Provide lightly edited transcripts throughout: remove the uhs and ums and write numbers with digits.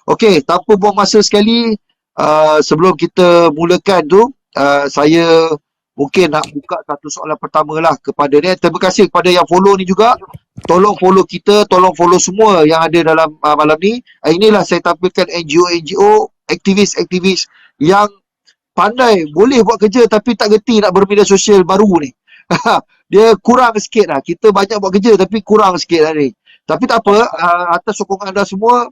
Okey, tanpa buang masa sekali, sebelum kita mulakan tu, saya mungkin nak buka satu soalan pertama lah kepada ni. Terima kasih kepada yang follow ni juga. Tolong follow kita, tolong follow semua yang ada dalam malam ni. Inilah saya tampilkan NGO-NGO, aktivis-aktivis yang pandai, boleh buat kerja tapi tak gerti nak bermedia sosial baru ni. Dia kurang sikit lah. Kita banyak buat kerja tapi kurang sikit lah ni. Tapi tak apa, atas sokongan anda semua,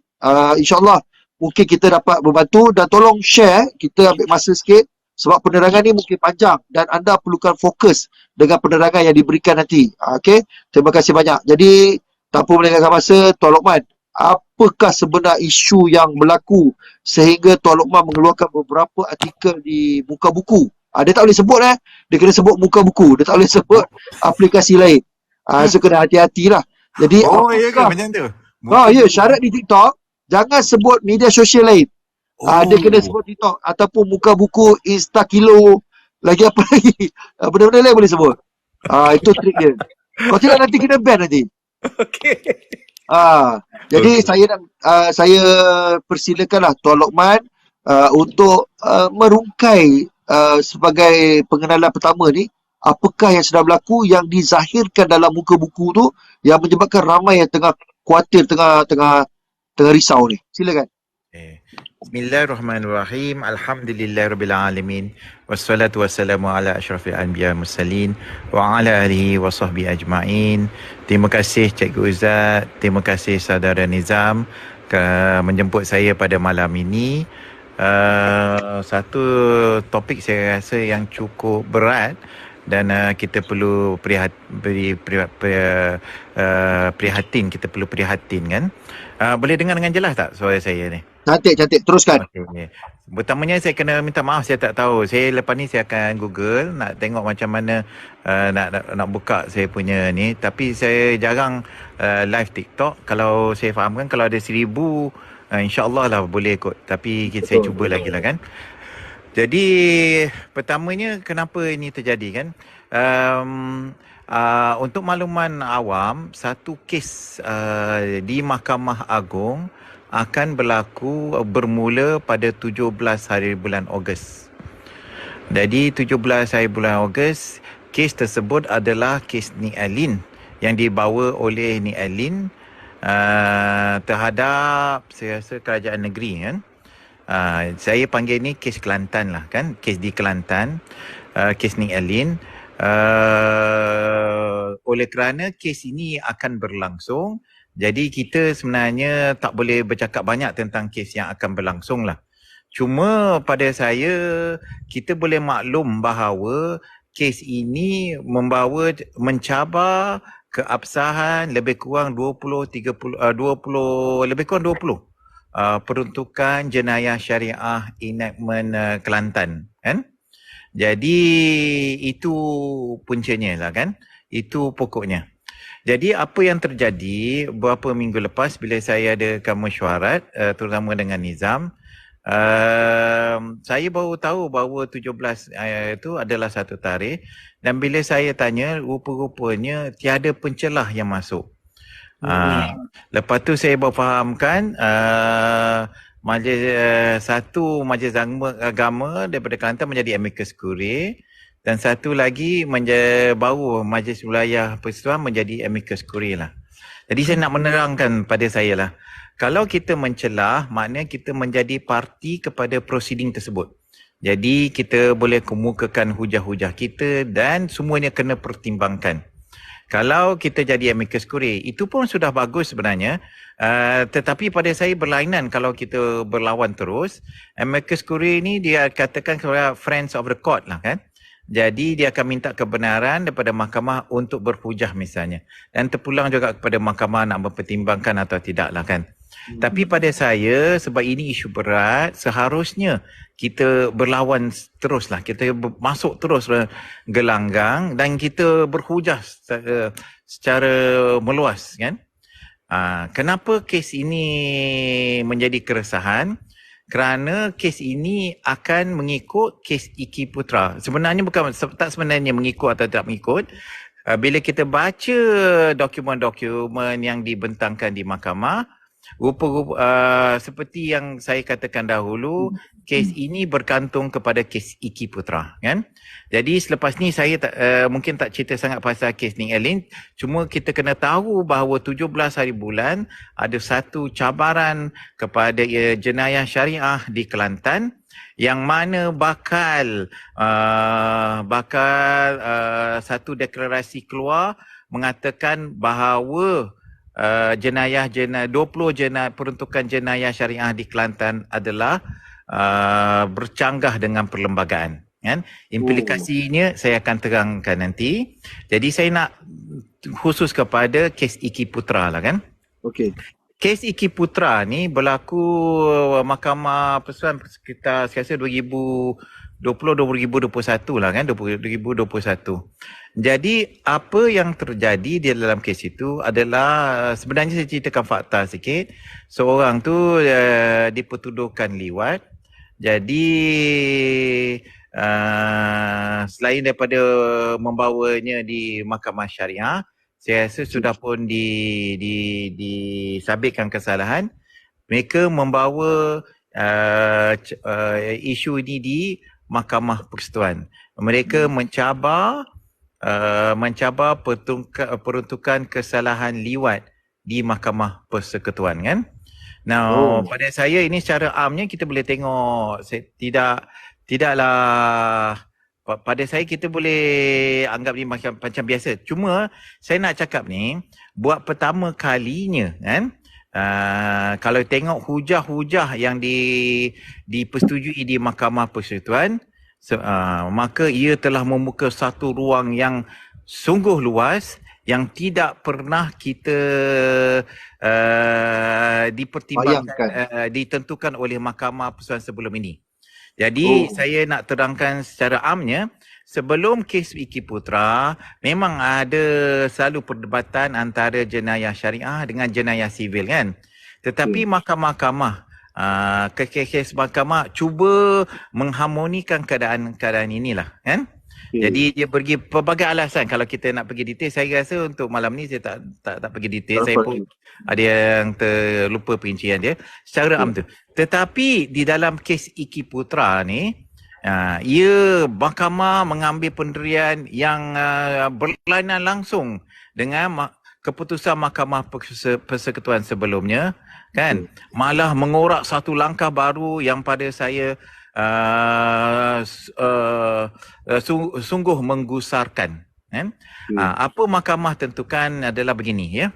insyaAllah mungkin kita dapat membantu dan tolong share, kita ambil masa sikit sebab penerangan ni mungkin panjang dan anda perlukan fokus dengan penerangan yang diberikan nanti. Okey, terima kasih banyak. Jadi, tanpa melengahkan masa, Tuan Lokman, apakah sebenar isu yang berlaku sehingga Tuan Lokman mengeluarkan beberapa artikel di muka buku? Dia tak boleh sebut dia kena sebut muka buku, dia tak boleh sebut aplikasi lain. So kena hati-hatilah. Jadi ya ke macam tu? ya, syarat di TikTok jangan sebut media sosial lain. Dia kena sebut TikTok ataupun muka buku, Instakilo, lagi apa lagi. Benda-benda lain boleh sebut. Itu trik dia. Kalau tidak nanti kena ban nanti. Okey. Jadi saya persilakanlah Tuan Lokman untuk merungkai sebagai pengenalan pertama ni, apakah yang sedang berlaku yang dizahirkan dalam muka buku tu yang menyebabkan ramai yang tengah khawatir, tengah risau ni. Silakan. Bismillahirrahmanirrahim. Alhamdulillahirrabbilalamin. Wassalatu wassalamu ala asyrafil anbiya mursalin wa ala alihi wa sahbihi ajma'in. Terima kasih Cikgu Izzat, terima kasih Saudara Nizam menjemput saya pada malam ini. Satu topik saya rasa yang cukup berat dan kita perlu prihatin, kita perlu prihatin kan. Boleh dengar dengan jelas tak suara saya ni? Cantik, teruskan. Okay. Pertamanya saya kena minta maaf, saya tak tahu. Saya lepas ni saya akan Google nak tengok macam mana nak buka saya punya ni. Tapi saya jarang live TikTok. Kalau saya fahamkan kalau ada 1,000 insya-Allah lah boleh ikut. Tapi saya cuba lagi lah kan. Jadi pertamanya kenapa ini terjadi kan? Untuk makluman awam, satu kes di Mahkamah Agung akan berlaku bermula pada 17 hari bulan Ogos. Jadi 17 hari bulan Ogos, kes tersebut adalah kes Nik Alin yang dibawa oleh Nik Alin terhadap saya rasa kerajaan negeri kan. Saya panggil ni kes Kelantan lah kan, kes di Kelantan, kes Nik Alin. Oleh kerana kes ini akan berlangsung, jadi kita sebenarnya tak boleh bercakap banyak tentang kes yang akan berlangsung lah. Cuma pada saya, kita boleh maklum bahawa kes ini mencabar keabsahan lebih kurang 20 peruntukan jenayah syariah enactment Kelantan kan. Jadi itu puncanya lah kan. Itu pokoknya. Jadi apa yang terjadi beberapa minggu lepas bila saya adakan mesyuarat terutama dengan Nizam, saya baru tahu bahawa 17 itu adalah satu tarikh dan bila saya tanya rupa-rupanya tiada pencelah yang masuk. Lepas tu saya berfahamkan satu majlis agama daripada Kelantan menjadi amicus curiae dan satu lagi baru Majlis Wilayah Persekutuan menjadi amicus curiae lah. Jadi saya nak menerangkan pada saya lah. Kalau kita mencelah, maknanya kita menjadi parti kepada prosiding tersebut. Jadi kita boleh kemukakan hujah-hujah kita dan semuanya kena pertimbangkan. Kalau kita jadi amicus curiae, itu pun sudah bagus sebenarnya. Tetapi pada saya berlainan kalau kita berlawan terus. Amicus curiae ni dia katakan kepada friends of the court lah kan. Jadi dia akan minta kebenaran daripada mahkamah untuk berhujah misalnya. Dan terpulang juga kepada mahkamah nak mempertimbangkan atau tidak lah kan. Tapi pada saya, sebab ini isu berat, seharusnya kita berlawan terus lah. Kita masuk terus gelanggang dan kita berhujah secara meluas kan. Kenapa kes ini menjadi keresahan? Kerana kes ini akan mengikut kes Iki Putra. Sebenarnya tak sebenarnya mengikut atau tidak mengikut. Bila kita baca dokumen-dokumen yang dibentangkan di mahkamah, seperti yang saya katakan dahulu, kes ini bergantung kepada kes Iki Putra, kan? Jadi selepas ni saya mungkin tak cerita sangat pasal kes Ning Alin, cuma kita kena tahu bahawa 17 hari bulan ada satu cabaran kepada jenayah syariah di Kelantan yang mana bakal satu deklarasi keluar mengatakan bahawa 20 peruntukan jenayah syariah di Kelantan adalah bercanggah dengan perlembagaan, kan? Implikasinya saya akan terangkan nanti. Jadi saya nak khusus kepada kes Iki Putra lah, kan? Okey. Kes Iki Putra ni berlaku Mahkamah Persuan sekitar saya rasa 2020-2021 lah, kan, 2021. Jadi apa yang terjadi di dalam kes itu adalah, sebenarnya saya ceritakan fakta sikit. Seorang tu dipertuduhkan liwat. Jadi selain daripada membawanya di mahkamah syariah, saya rasa sudah pun disabitkan kesalahan. Mereka membawa isu ini di Mahkamah Persekutuan. Mereka mencabar peruntukan kesalahan liwat di Mahkamah Persekutuan, kan? Now, pada saya ini secara amnya kita boleh tengok, tidaklah, pada saya kita boleh anggap ni macam biasa. Cuma saya nak cakap ni, buat pertama kalinya, kan, kalau tengok hujah-hujah yang dipersetujui di Mahkamah Persekutuan, maka ia telah membuka satu ruang yang sungguh luas yang tidak pernah kita dipertimbangkan, ditentukan oleh Mahkamah Persekutuan sebelum ini. Jadi saya nak terangkan secara amnya, sebelum kes Iki Putra memang ada selalu perdebatan antara jenayah syariah dengan jenayah sivil, kan? Tetapi mahkamah-mahkamah, kes mahkamah cuba mengharmonikan keadaan inilah, kan? Jadi dia pergi pelbagai alasan. Kalau kita nak pergi detail, saya rasa untuk malam ni saya tak pergi detail. Saya pun ada yang terlupa perincian dia secara am tu. Tetapi di dalam kes Iki Putra ni, mahkamah mengambil pendirian yang berlainan langsung dengan keputusan Mahkamah Persekutuan sebelumnya, kan? Malah mengorak satu langkah baru yang pada saya sungguh menggusarkan, kan? Apa mahkamah tentukan adalah begini, ya.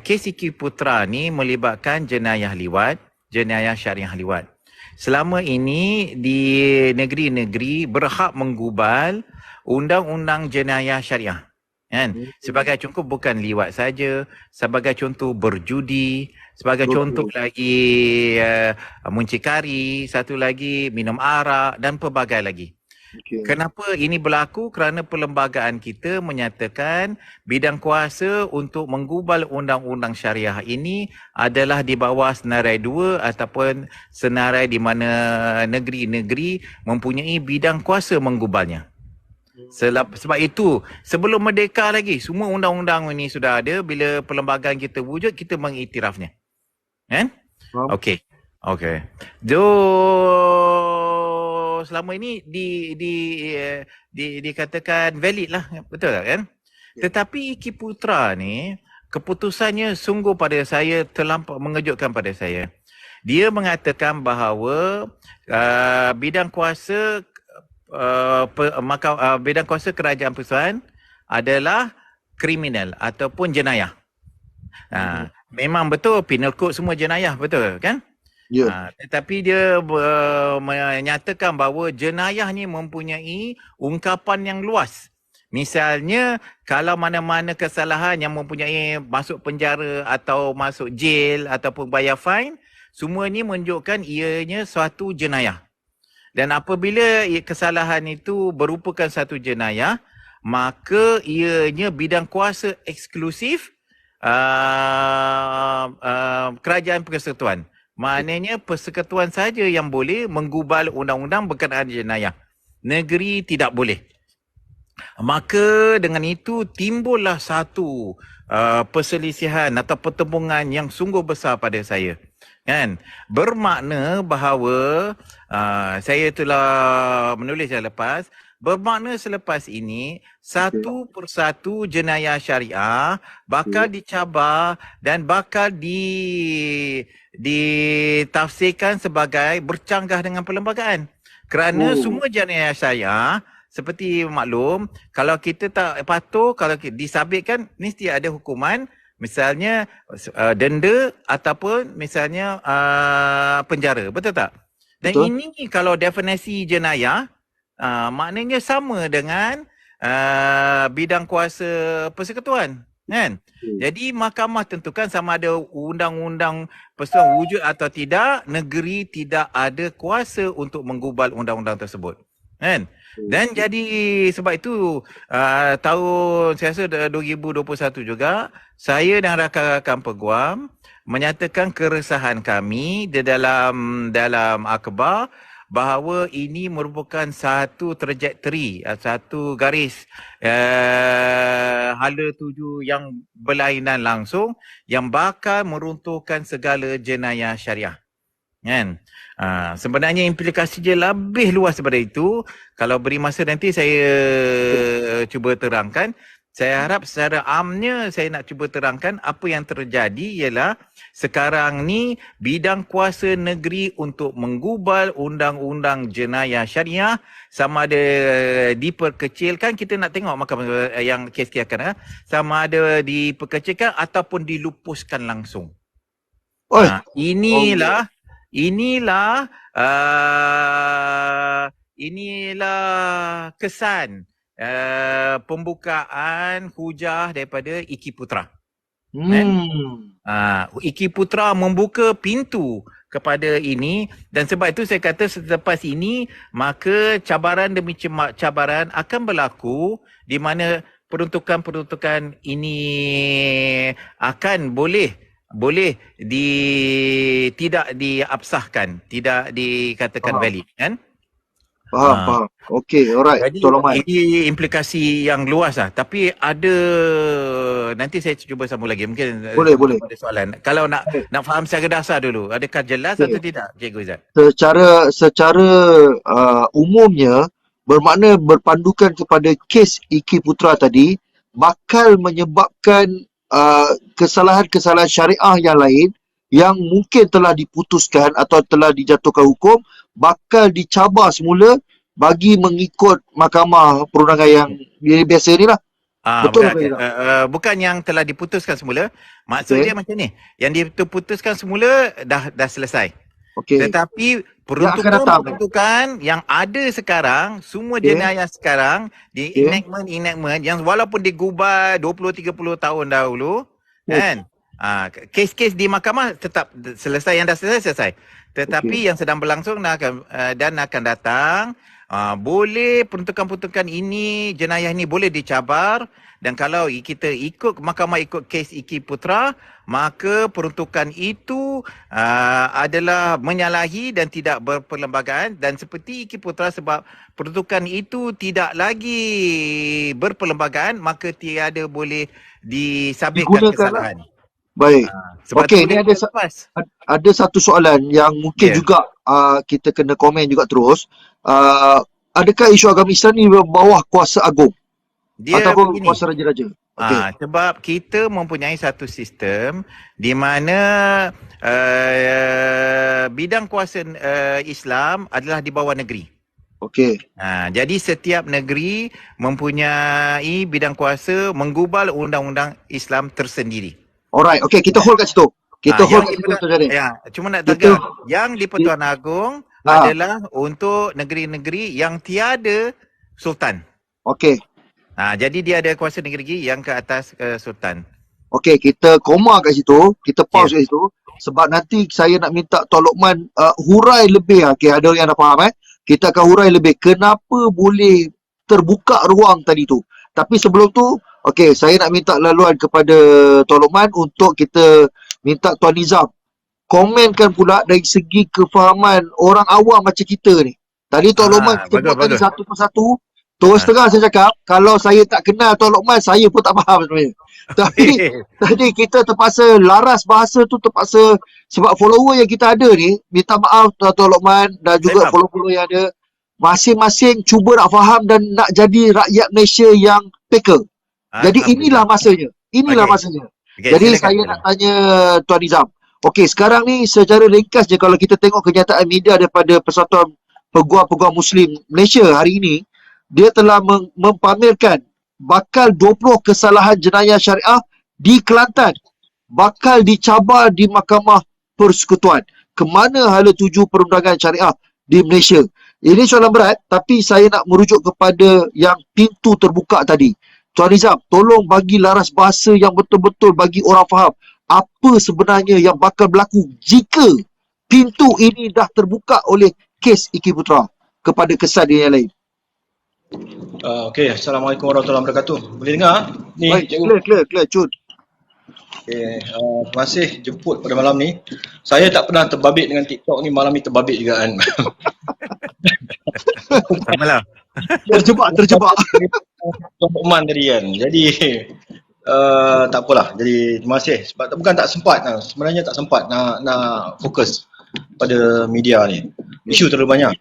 Kes Iki Putra ni melibatkan jenayah liwat, jenayah syariah liwat. Selama ini di negeri-negeri berhak menggubal undang-undang jenayah syariah, kan? Sebagai contoh bukan liwat saja, sebagai contoh berjudi, sebagai contoh lagi muncikari, satu lagi minum arak dan pelbagai lagi. Kenapa ini berlaku? Kerana perlembagaan kita menyatakan bidang kuasa untuk menggubal undang-undang syariah ini adalah di bawah senarai 2 ataupun senarai di mana negeri-negeri mempunyai bidang kuasa menggubalnya. Sebab itu, sebelum merdeka lagi, semua undang-undang ini sudah ada. Bila perlembagaan kita wujud, kita mengiktirafnya, kan? Okey. Selama ini dikatakan valid lah, betul tak, kan? Tetapi Iki Putra ni, keputusannya sungguh pada saya terlampau mengejutkan pada saya. Dia mengatakan bahawa bidang kuasa bidang kuasa kerajaan persekutuan adalah kriminal ataupun jenayah. Memang betul penal code semua jenayah, betul kan? Tetapi dia menyatakan bahawa jenayah ni mempunyai ungkapan yang luas. Misalnya kalau mana-mana kesalahan yang mempunyai masuk penjara atau masuk jail ataupun bayar fine, semua ni menunjukkan ianya suatu jenayah. Dan apabila kesalahan itu merupakan satu jenayah, maka ianya bidang kuasa eksklusif kerajaan persekutuan. Maknanya persekutuan saja yang boleh menggubal undang-undang berkenaan jenayah. Negeri tidak boleh. Maka dengan itu timbullah satu perselisihan atau pertembungan yang sungguh besar pada saya. Kan? Bermakna bahawa saya telah menulis yang lepas, bermakna selepas ini satu persatu jenayah syariah bakal dicabar dan bakal ditafsirkan sebagai bercanggah dengan perlembagaan. Kerana semua jenayah syariah seperti maklum, kalau kita tak patuh, kalau disabitkan, mesti ada hukuman, misalnya denda ataupun misalnya penjara. Betul tak? Dan ini kalau definisi jenayah, maknanya sama dengan bidang kuasa persekutuan. Kan? Jadi mahkamah tentukan sama ada undang-undang persekutuan wujud atau tidak, negeri tidak ada kuasa untuk menggubal undang-undang tersebut. Kan? Dan jadi sebab itu tahun saya rasa 2021 juga saya dan rakan-rakan peguam menyatakan keresahan kami di dalam akhbar bahawa ini merupakan satu trajektori, satu garis hala tuju yang berlainan langsung yang bakal meruntuhkan segala jenayah syariah. Kan? Sebenarnya implikasi dia lebih luas daripada itu. Kalau beri masa nanti saya cuba terangkan. Saya harap secara amnya saya nak cuba terangkan apa yang terjadi ialah sekarang ni bidang kuasa negeri untuk menggubal undang-undang jenayah syariah sama ada diperkecilkan, kita nak tengok mahkamah yang kes-kes akan sama ada diperkecilkan ataupun dilupuskan langsung. Inilah kesan pembukaan hujah daripada Iki Putra. Iki Putra membuka pintu kepada ini dan sebab itu saya kata selepas ini maka cabaran demi cabaran akan berlaku di mana peruntukan-peruntukan ini akan boleh tidak diabsahkan, tidak dikatakan valid, kan? Faham. Okey, alright. Jadi Tolong ini implikasi yang luas lah. Tapi ada, nanti saya cuba sambung lagi. Mungkin boleh. ada soalan. Kalau nak faham secara dasar dulu, adakah jelas atau tidak, Cikgu Izzat? Secara umumnya bermakna berpandukan kepada kes Iki Putra tadi bakal menyebabkan kesalahan-kesalahan syariah yang lain yang mungkin telah diputuskan atau telah dijatuhkan hukum bakal dicabar semula bagi mengikut mahkamah perundangan yang biasa ni lah. Betul bukan, bukan yang telah diputuskan semula. Maksudnya macam ni. Yang diputuskan semula dah selesai. Tetapi peruntukan yang ada sekarang, semua jenayah sekarang di enactment yang walaupun digubal 20-30 tahun dahulu, kan? Kes-kes di mahkamah tetap selesai, yang dah selesai. Tetapi yang sedang berlangsung dan akan datang, boleh peruntukan-peruntukan ini, jenayah ini boleh dicabar. Dan kalau kita ikut mahkamah ikut kes Iki Putra, maka peruntukan itu adalah menyalahi dan tidak berperlembagaan. Dan seperti Iki Putra, sebab peruntukan itu tidak lagi berperlembagaan, maka tiada boleh disabitkan kesalahan. Baik. Okey, ni ada satu soalan yang mungkin juga kita kena komen juga terus. Adakah isu agama Islam ni bawah kuasa agung? Ataupun kuasa raja-raja? Sebab kita mempunyai satu sistem di mana bidang kuasa Islam adalah di bawah negeri. Jadi setiap negeri mempunyai bidang kuasa menggubal undang-undang Islam tersendiri. Alright, okey, kita hold kat situ. Cuma nak tegas, yang di Pertuan Agong adalah untuk negeri-negeri yang tiada sultan. Jadi dia ada kuasa negeri yang ke atas sultan. Okey, kita koma kat situ, kita pause kat situ sebab nanti saya nak minta Tuan Lokman hurai lebih. Okey, ada yang dah faham kita akan hurai lebih kenapa boleh terbuka ruang tadi tu. Tapi sebelum tu, okey, saya nak minta laluan kepada Tuan Lokman untuk kita minta Tuan Nizam komenkan pula dari segi kefahaman orang awam macam kita ni. Tadi Tuan Lokman sebut tadi satu persatu, Terus terang saya cakap, kalau saya tak kenal Tuan Lokman, saya pun tak faham sebenarnya. Tapi tadi kita terpaksa laras bahasa tu, terpaksa sebab follower yang kita ada ni, minta maaf Tuan Lokman dan juga Saya faham. follower yang ada, masing-masing cuba nak faham dan nak jadi rakyat Malaysia yang peka. Jadi inilah masanya. Inilah Okey. masanya. Okey, Jadi silakan, saya silakan. nak tanya Tuan Nizam. Okey, sekarang ni secara ringkas je kalau kita tengok kenyataan media daripada Persatuan Peguam-Peguam Muslim Malaysia hari ini, dia telah mempamerkan bakal 20 kesalahan jenayah syariah di Kelantan bakal dicabar di Mahkamah Persekutuan. Kemana hala tuju perundangan syariah di Malaysia? Ini soalan berat, tapi saya nak merujuk kepada yang pintu terbuka tadi. Tuan Nizam, tolong bagi laras bahasa yang betul-betul bagi orang faham apa sebenarnya yang bakal berlaku jika pintu ini dah terbuka oleh kes Iki Putra kepada kesan dia yang lain. Okey, Assalamualaikum warahmatullahi wabarakatuh. Boleh dengar? Ni, Baik, cikgu. clear, Cun. Okey, terima kasih jemput pada malam ni. Saya tak pernah terbabit dengan TikTok ni, malam ni terbabit juga kan. Samalah. Terjebak. Tuan Lokman tadi kan. Jadi, tak apalah. Jadi, terima kasih. Sebab bukan tak sempat. Sebenarnya tak sempat nak fokus pada media ni. Isu terlalu banyak.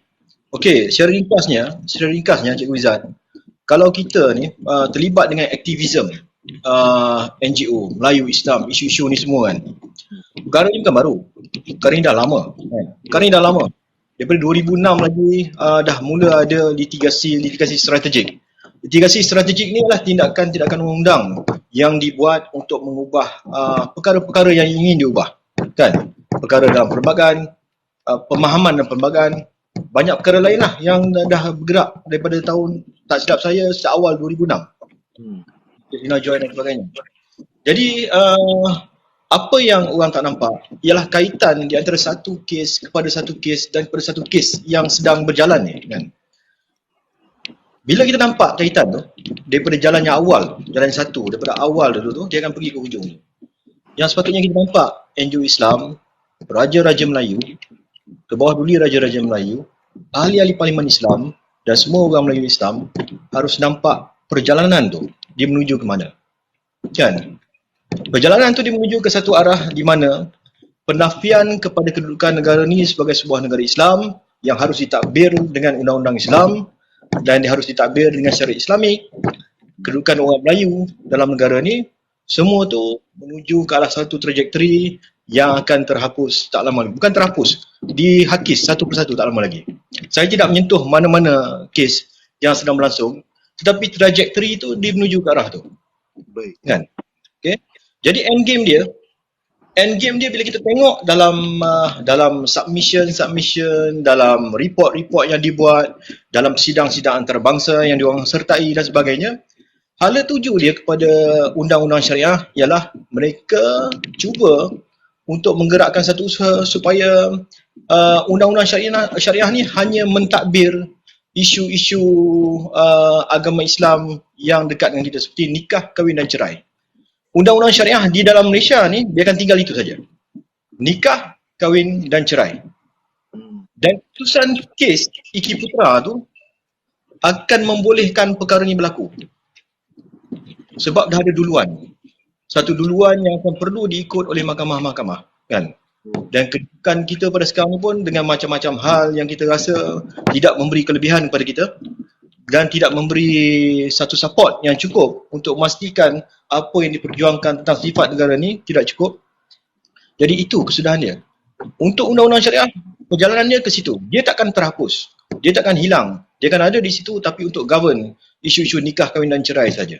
Okey, secara ringkasnya Cikgu Izzat, kalau kita ni terlibat dengan aktivisme NGO, Melayu Islam, isu-isu ni semua kan, perkara ni bukan baru, perkara ni dah lama kan? Daripada 2006 lagi dah mula ada litigasi strategik. Litigasi strategik ni adalah tindakan undang yang dibuat untuk mengubah perkara-perkara yang ingin diubah kan, perkara dalam perlembagaan, pemahaman dan perlembagaan, banyak perkara lain lah yang dah bergerak daripada tahun, tak silap saya, sejak awal 2006. Zina Joy dan sebagainya. Jadi apa yang orang tak nampak ialah kaitan di antara satu kes kepada satu kes dan kepada satu kes yang sedang berjalan ni kan. Bila kita nampak kaitan tu daripada jalan yang awal, jalan satu, daripada awal dulu tu, dia akan pergi ke hujung ni. Yang sepatutnya kita nampak NGO Islam, Raja-Raja Melayu, ke bawah duli Raja-Raja Melayu, ahli-ahli Parlimen Islam dan semua orang Melayu Islam harus nampak perjalanan tu dia menuju ke mana. Kan? Perjalanan tu dia menuju ke satu arah di mana penafian kepada kedudukan negara ni sebagai sebuah negara Islam yang harus ditadbir dengan undang-undang Islam dan dia harus ditadbir dengan syariat Islamik. Kedudukan orang Melayu dalam negara ni, semua tu menuju ke arah satu trajektori yang akan terhapus tak lama lagi. Bukan terhapus, dihakis satu persatu tak lama lagi. Saya tidak menyentuh mana-mana kes yang sedang berlangsung, tetapi trajektori itu dia menuju ke arah tu. Baik. Kan? Okay? Jadi endgame dia bila kita tengok dalam submission, dalam report yang dibuat, dalam sidang-sidang antarabangsa yang diorang sertai dan sebagainya, hala tuju dia kepada undang-undang syariah ialah mereka cuba untuk menggerakkan satu usaha supaya undang-undang syariah ni hanya mentadbir isu-isu agama Islam yang dekat dengan kita seperti nikah, kahwin dan cerai. Undang-undang syariah di dalam Malaysia ni dia akan tinggal itu saja. Nikah, kahwin dan cerai. Dan putusan kes Iki Putra tu akan membolehkan perkara ni berlaku. Sebab dah ada duluan. Satu duluan yang akan perlu diikut oleh mahkamah-mahkamah kan. Dan kedudukan kita pada sekarang ni pun dengan macam-macam hal yang kita rasa tidak memberi kelebihan kepada kita dan tidak memberi satu support yang cukup untuk memastikan apa yang diperjuangkan tentang sifat negara ni tidak cukup. Jadi itu kesudahan dia. Untuk undang-undang syariah, perjalanannya ke situ. Dia takkan terhapus. Dia takkan hilang. Dia akan ada di situ tapi untuk govern isu-isu nikah, kahwin dan cerai saja.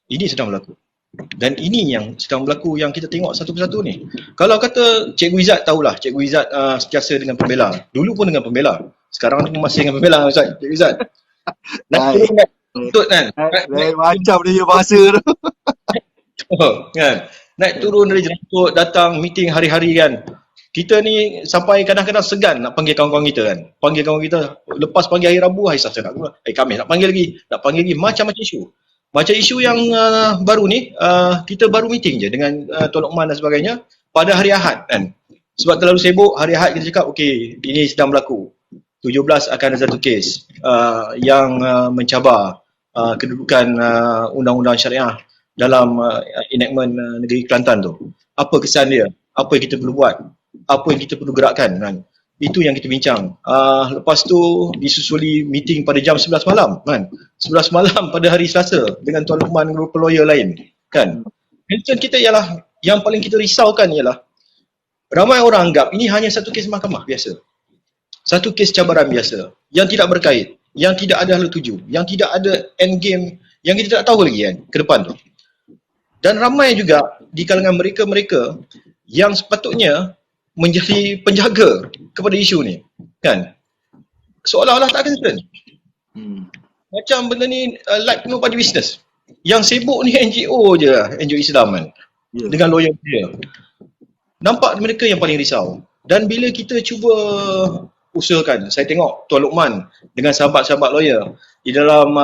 Ini sedang berlaku. Dan ini yang sedang berlaku yang kita tengok satu persatu ni. Kalau kata Cikgu Izzat tahulah, Cikgu Izzat sentiasa dengan pembela. Dulu pun dengan pembela. Sekarang tu masih dengan pembela Ustaz, Cikgu Izzat. Naik turun naik tuntut kan. Macam dia bahasa tu. Kan. Naik turun dari jemput, datang meeting hari-hari kan. Kita ni sampai kadang-kadang segan nak panggil kawan-kawan kita kan. Panggil kawan kita, lepas panggil hari Rabu, hari Selasa nak Khamis nak panggil lagi, macam-macam isu. Macam isu yang baru ni, kita baru meeting je dengan Tuan Lokman dan sebagainya pada hari Ahad kan. Sebab terlalu sibuk, hari Ahad kita cakap, okey, ini sedang berlaku. 17 akan ada satu kes yang mencabar kedudukan undang-undang syariah dalam enactment negeri Kelantan tu. Apa kesan dia? Apa yang kita perlu buat? Apa yang kita perlu gerakkan kan? Itu yang kita bincang. Lepas tu disusuli meeting pada jam 11 malam kan. 11 malam pada hari Selasa dengan Tuan Luqman dan beberapa lawyer lain kan. Concern kita ialah, yang paling kita risaukan ialah ramai orang anggap ini hanya satu kes mahkamah biasa. Satu kes cabaran biasa yang tidak berkait, yang tidak ada hala tuju, yang tidak ada end game, yang kita tak tahu lagi kan ke depan tu. Dan ramai juga di kalangan mereka-mereka yang sepatutnya menjadi penjaga kepada isu ni kan, seolah-olah tak concern. Macam benda ni like nobody business. Yang sibuk ni NGO je lah, NGO Islam kan, dengan lawyer dia. Nampak mereka yang paling risau. Dan bila kita cuba usahakan, saya tengok Tuan Luqman dengan sahabat-sahabat lawyer di dalam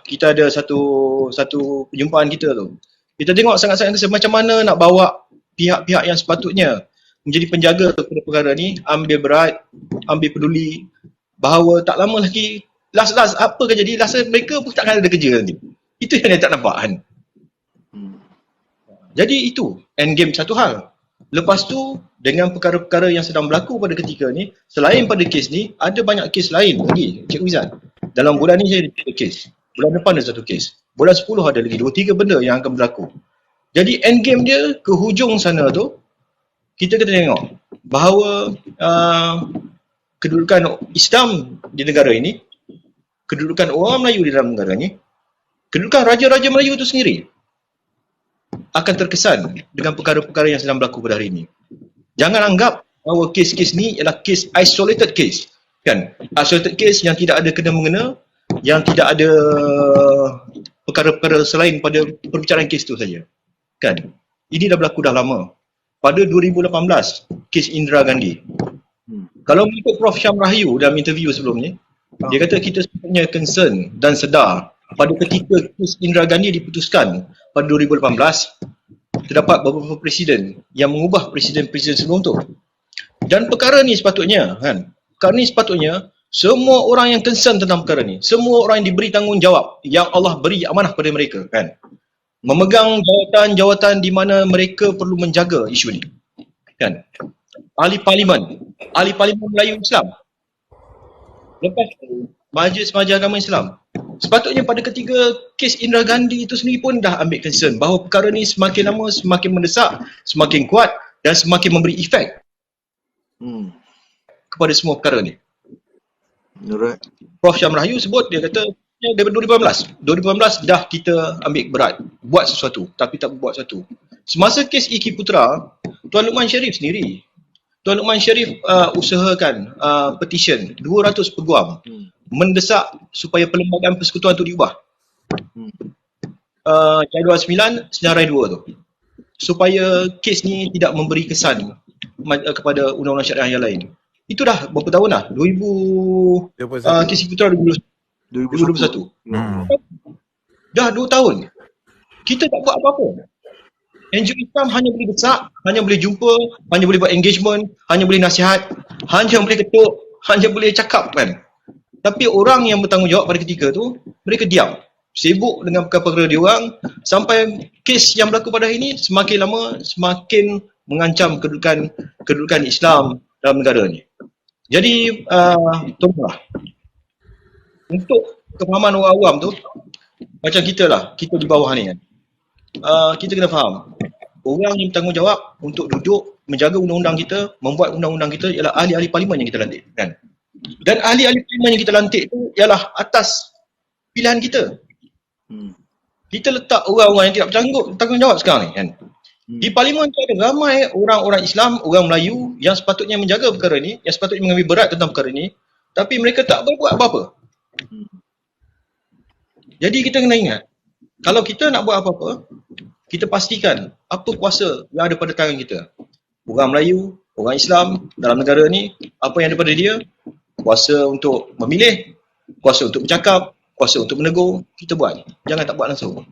kita ada satu perjumpaan kita tu, kita tengok sangat-sangat macam mana nak bawa pihak-pihak yang sepatutnya menjadi penjaga kepada perkara ni ambil berat, ambil peduli, bahawa tak lama lagi last apa akan jadi, last mereka pun takkan ada kerja nanti. Itu yang dia tak nampak kan. Jadi itu end game satu hal. Lepas tu dengan perkara-perkara yang sedang berlaku pada ketika ni, selain pada kes ni, ada banyak kes lain lagi, Cik Wizan. Dalam bulan ni saya ada 3 kes, bulan depan ada 1 kes, bulan 10 ada lagi 2-3 benda yang akan berlaku. Jadi end game dia ke hujung sana tu, kita kena tengok bahawa kedudukan Islam di negara ini, kedudukan orang Melayu di dalam negara ini, kedudukan Raja-Raja Melayu itu sendiri akan terkesan dengan perkara-perkara yang sedang berlaku pada hari ini. Jangan anggap bahawa kes-kes ni ialah kes isolated case kan, isolated case yang tidak ada kena-mengena, yang tidak ada perkara-perkara selain pada perbicaraan kes tu saja kan. Ini dah berlaku dah lama. Pada 2018, kes Indira Gandhi. Kalau mengikut Prof Syam Rahayu dalam interview sebelum ni, dia kata kita sebenarnya concern dan sedar pada ketika kes Indira Gandhi diputuskan pada 2018, terdapat beberapa presiden yang mengubah presiden-presiden sebelum tu. Dan perkara ni sepatutnya kan, perkara ni sepatutnya semua orang yang concern tentang perkara ni, semua orang yang diberi tanggungjawab, yang Allah beri amanah pada mereka kan, memegang jawatan-jawatan di mana mereka perlu menjaga isu ni kan. Ahli Parlimen Melayu Islam, lepas tu Majlis Agama Islam. Sepatutnya pada ketika kes Indira Gandhi itu sendiri pun dah ambil concern bahawa perkara ni semakin lama semakin mendesak, semakin kuat dan semakin memberi efek kepada semua perkara ni. Alright. Prof Syam Rahayu sebut, dia kata daripada 2018 dah kita ambil berat buat sesuatu tapi tak buat sesuatu. Semasa kes Iki Putra, Tuan Luqman Sharif sendiri, Tuan Luqman Sharif usahakan petition 200 peguam mendesak supaya perlembagaan persekutuan tu diubah. Jadual 9 Senarai 2 tu, supaya kes ni tidak memberi kesan kepada undang-undang syariah yang lain. Itu dah berapa tahun dah? 2000 kes Iki Putra 2021. Dah 2 tahun. Kita tak buat apa-apa. NGO Islam hanya boleh desak, hanya boleh jumpa, hanya boleh buat engagement, hanya boleh nasihat, hanya boleh ketuk, hanya boleh cakap kan. Tapi orang yang bertanggungjawab pada ketika tu, mereka diam, sibuk dengan perkara-perkara dia orang, sampai kes yang berlaku pada hari ini semakin lama semakin mengancam kedudukan Islam dalam negara ni. Jadi tolonglah, untuk kefahaman orang awam tu, macam kita lah, kita di bawah ni kan, kita kena faham, orang yang bertanggungjawab untuk duduk menjaga undang-undang kita, membuat undang-undang kita ialah ahli-ahli parlimen yang kita lantik kan. Dan ahli-ahli parlimen yang kita lantik tu ialah atas pilihan kita. Kita letak orang-orang yang tidak bertanggungjawab sekarang ni kan. Di parlimen tu ada ramai orang-orang Islam, orang Melayu yang sepatutnya menjaga perkara ni, yang sepatutnya mengambil berat tentang perkara ni, tapi mereka tak berbuat apa-apa. Jadi kita kena ingat, kalau kita nak buat apa-apa, kita pastikan apa kuasa yang ada pada tangan kita. Orang Melayu, orang Islam dalam negara ni, apa yang ada pada dia, kuasa untuk memilih, kuasa untuk bercakap, kuasa untuk menegur, kita buat. Jangan tak buat langsung.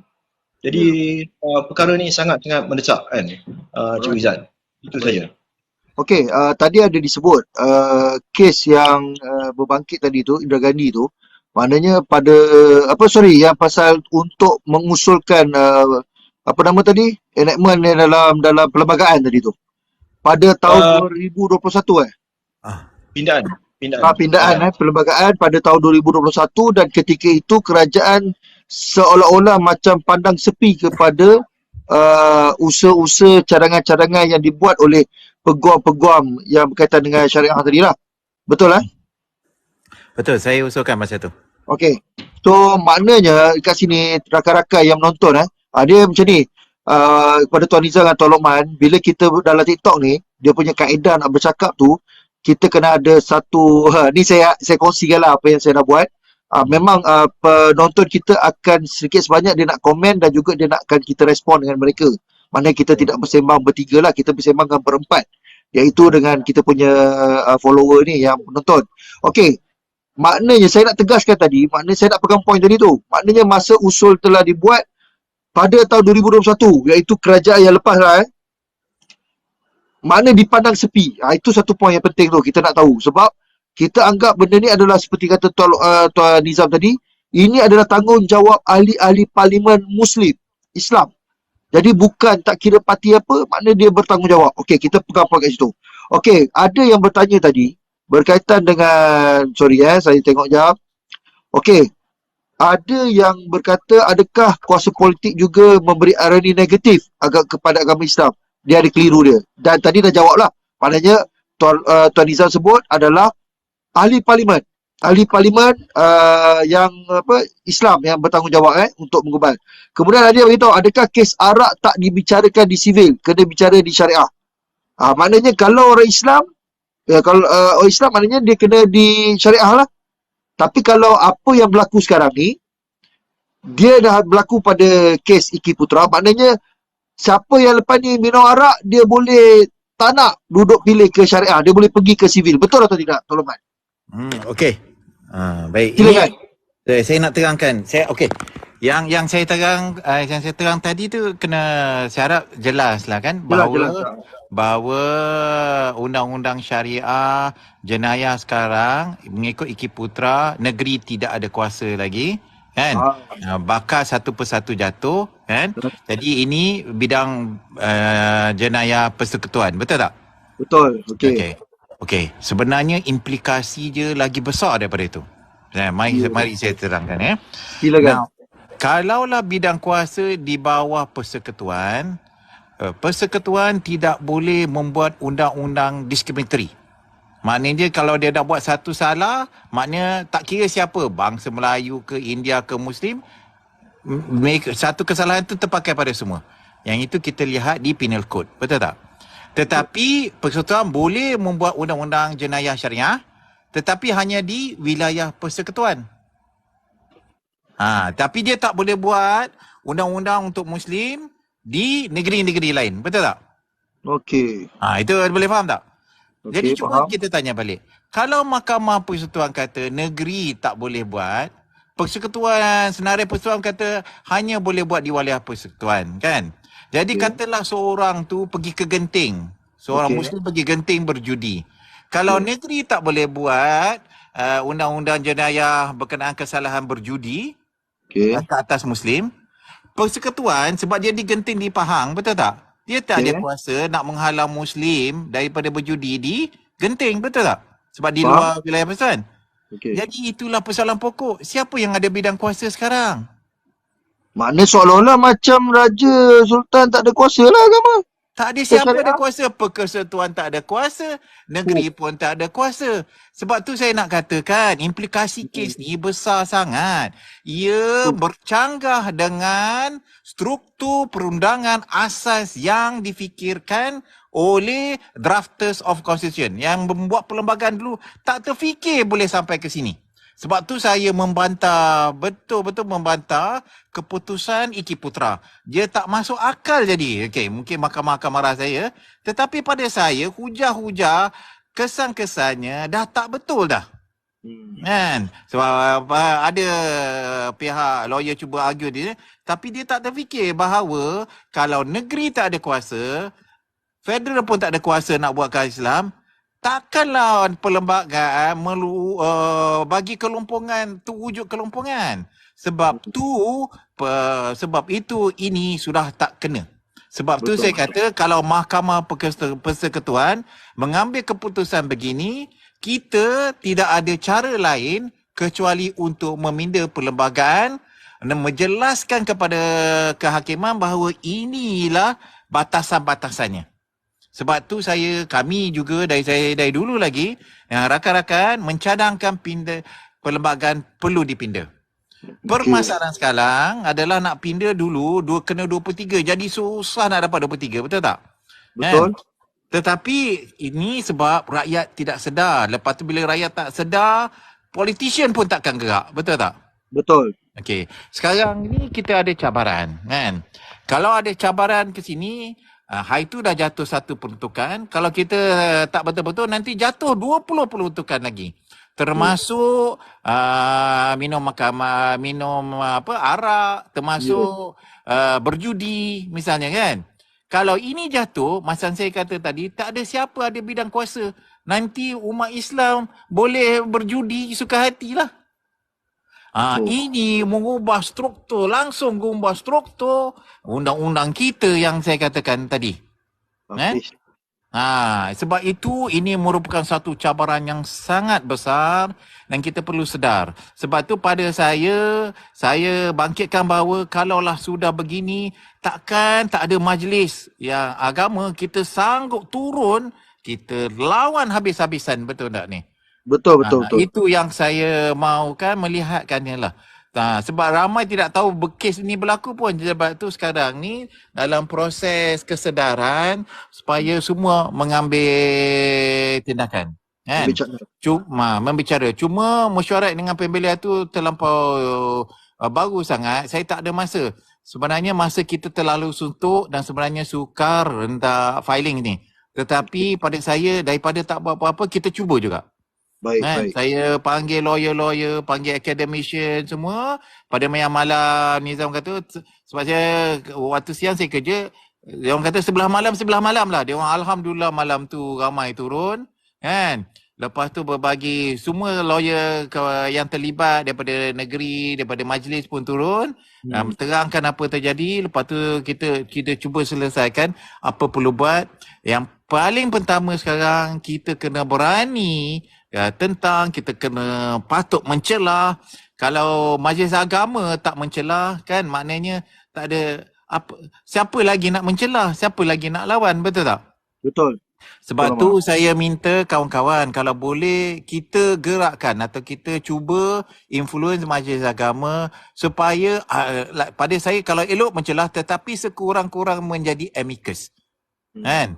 Jadi perkara ni sangat-sangat mendesak kan, Cik Wizan. Itu saja. Okey, tadi ada disebut kes yang berbangkit tadi tu, Indira Gandhi tu, maknanya pada yang pasal untuk mengusulkan apa nama tadi? Enactment yang dalam perlembagaan tadi tu. Pada tahun Uh, 2021 Ah, pindaan. Pindaan. pindaan Pindaan. perlembagaan pada tahun 2021 dan ketika itu kerajaan seolah-olah macam pandang sepi kepada usaha-usaha cadangan-cadangan yang dibuat oleh peguam-peguam yang berkaitan dengan syariah tadi lah. Betul lah? betul, saya usulkan masa tu. Okey. So maknanya kat sini rakan-rakan yang menonton dia macam ni. Kepada Tuan Nizam dan Tuan Lokman, bila kita dalam TikTok ni, dia punya kaedah nak bercakap tu, kita kena ada satu ni saya kongsikan lah apa yang saya dah buat. Memang penonton kita akan sedikit sebanyak dia nak komen dan juga dia nakkan kita respon dengan mereka. Maknanya kita tidak bersembang bertiga lah, kita bersembang dengan berempat. Iaitu dengan kita punya follower ni yang menonton. Okey. Maknanya saya nak tegaskan tadi, maknanya saya nak pegang poin tadi tu. Maknanya masa usul telah dibuat pada tahun 2021, iaitu kerajaan yang lepas lah makna dipandang sepi. Itu satu poin yang penting tu kita nak tahu. Sebab kita anggap benda ni adalah seperti kata Tuan Nizam tadi, ini adalah tanggungjawab ahli-ahli parlimen Muslim, Islam. Jadi bukan tak kira parti apa, makna dia bertanggungjawab. Okey, kita pegang poin kat situ. Okey, ada yang bertanya tadi berkaitan dengan, saya tengok jap. Okey, ada yang berkata adakah kuasa politik juga memberi arani negatif kepada agama Islam. Dia ada keliru dia. Dan tadi dah jawab lah. Maknanya Tuan Nizam sebut adalah ahli parlimen. Ahli parlimen yang Islam yang bertanggungjawab untuk menggubal. Kemudian ada yang beritahu adakah kes arak tak dibicarakan di sivil, kena bicara di syariah. Maknanya kalau orang Islam, kalau orang Islam maknanya dia kena di syariah lah. Tapi kalau apa yang berlaku sekarang ni, dia dah berlaku pada kes Iki Putra, maknanya siapa yang lepas ni minum arak, dia boleh tak nak duduk pilih ke syariah, dia boleh pergi ke sivil. Betul atau tidak, Tolong Man? Okey. Baik. Silakan. Ini saya nak terangkan. Okey. Yang saya terang tadi tu kena syarat jelas lah kan, bahawa undang-undang syariah jenayah sekarang mengikut Iki Putra, negeri tidak ada kuasa lagi kan. Bakal satu persatu jatuh kan. Jadi ini bidang jenayah persekutuan, betul tak? Betul. Okey. Sebenarnya implikasi dia lagi besar daripada itu. Mari saya terangkan Silakan. Kalaulah bidang kuasa di bawah persekutuan, persekutuan tidak boleh membuat undang-undang diskriminatori. Maknanya kalau dia dah buat satu salah, maknanya tak kira siapa, bangsa Melayu ke India ke Muslim, satu kesalahan itu terpakai pada semua. Yang itu kita lihat di penal code, betul tak? Tetapi persekutuan boleh membuat undang-undang jenayah syariah, tetapi hanya di wilayah persekutuan. Tapi dia tak boleh buat undang-undang untuk Muslim di negeri-negeri lain. Betul tak? Okey. Itu boleh faham tak? Okay, jadi cuba faham. kita tanya balik. Kalau Mahkamah Persekutuan kata negeri tak boleh buat, Persekutuan, Senarai Persekutuan kata hanya boleh buat di wilayah persekutuan, kan? Jadi katalah seorang tu pergi ke Genting. Seorang Muslim pergi Genting berjudi. Kalau negeri tak boleh buat undang-undang jenayah berkenaan kesalahan berjudi ke atas Muslim, persekutuan sebab dia digenting di Pahang, betul tak? Dia tak ada kuasa nak menghalang Muslim daripada berjudi di Genting, betul tak? Sebab di luar wilayah persekutuan. Jadi itulah persoalan pokok. Siapa yang ada bidang kuasa sekarang? Maknanya seolah-olah macam Raja Sultan tak ada kuasa lah agama. Tak ada siapa ada kuasa. Persekutuan tak ada kuasa. Negeri pun tak ada kuasa. Sebab tu saya nak katakan implikasi kes ni besar sangat. Ia bercanggah dengan struktur perundangan asas yang difikirkan oleh drafters of constitution. Yang membuat perlembagaan dulu tak terfikir boleh sampai ke sini. Sebab tu saya membantah, betul-betul membantah keputusan Iki Putra. Dia tak masuk akal jadi. Okey, mungkin mahkamah akan marah saya. Tetapi pada saya, hujah-hujah, kesan-kesannya dah tak betul dah. Kan? Sebab ada pihak lawyer cuba argue dia, tapi dia tak terfikir bahawa kalau negeri tak ada kuasa, federal pun tak ada kuasa nak buat keadaan Islam, takkanlah perlembagaan bagi kelompongan tu wujud kelompongan. Sebab itu ini sudah tak kena. Sebab tu Betul. saya kata kalau Mahkamah Persekutuan mengambil keputusan begini, kita tidak ada cara lain kecuali untuk meminda perlembagaan dan menjelaskan kepada kehakiman bahawa inilah batasan-batasannya. Sebab tu kami juga dari dulu lagi, rakan-rakan mencadangkan perlembagaan perlu dipinda. Permasalahan sekarang adalah nak pindah dulu kena 23. Jadi susah nak dapat 23, betul tak? Betul. Tetapi ini sebab rakyat tidak sedar. Lepas tu bila rakyat tak sedar, politician pun takkan gerak, betul tak? Betul. Okey. Sekarang ni kita ada cabaran, kan? Kalau ada cabaran ke sini, hari tu dah jatuh satu peruntukan. Kalau kita tak betul-betul, nanti jatuh 20 peruntukan lagi. Termasuk minum arak, termasuk berjudi misalnya, kan. Kalau ini jatuh, macam saya kata tadi, tak ada siapa ada bidang kuasa. Nanti umat Islam boleh berjudi suka hatilah. Ini mengubah struktur, langsung mengubah struktur undang-undang kita yang saya katakan tadi. Sebab itu ini merupakan satu cabaran yang sangat besar dan kita perlu sedar. Sebab tu pada saya bangkitkan bahawa kalaulah sudah begini, takkan tak ada majlis yang agama kita sanggup turun, kita lawan habis-habisan, betul tak ni? Betul. Itu yang saya mahukan melihatkannya lah. Sebab ramai tidak tahu kes ini berlaku pun. Sebab tu sekarang ni dalam proses kesedaran supaya semua mengambil tindakan. Kan? Membicara. Cuma mesyuarat dengan pembelian tu terlampau baru sangat. Saya tak ada masa. Sebenarnya masa kita terlalu suntuk dan sebenarnya sukar rentak filing ni. Tetapi pada saya daripada tak buat apa-apa, kita cuba juga. Baik. Saya panggil lawyer, panggil academician semua. Pada malam Nizam kata, sebab saya waktu siang saya kerja, dia orang kata sebelah malam lah. Dia orang alhamdulillah malam tu ramai turun, kan. Lepas tu berbagi semua lawyer yang terlibat daripada negeri, daripada majlis pun turun, terangkan apa terjadi. Lepas tu kita cuba selesaikan apa perlu buat. Yang paling pertama sekarang kita kena berani kita kena patut mencelah. Kalau majlis agama tak mencelah, kan maknanya tak ada siapa lagi nak mencelah, siapa lagi nak lawan, betul tak? Betul. Sebab tu saya minta kawan-kawan kalau boleh kita gerakkan atau kita cuba influence majlis agama supaya pada saya kalau elok mencelah tetapi sekurang-kurang menjadi amicus. Kan?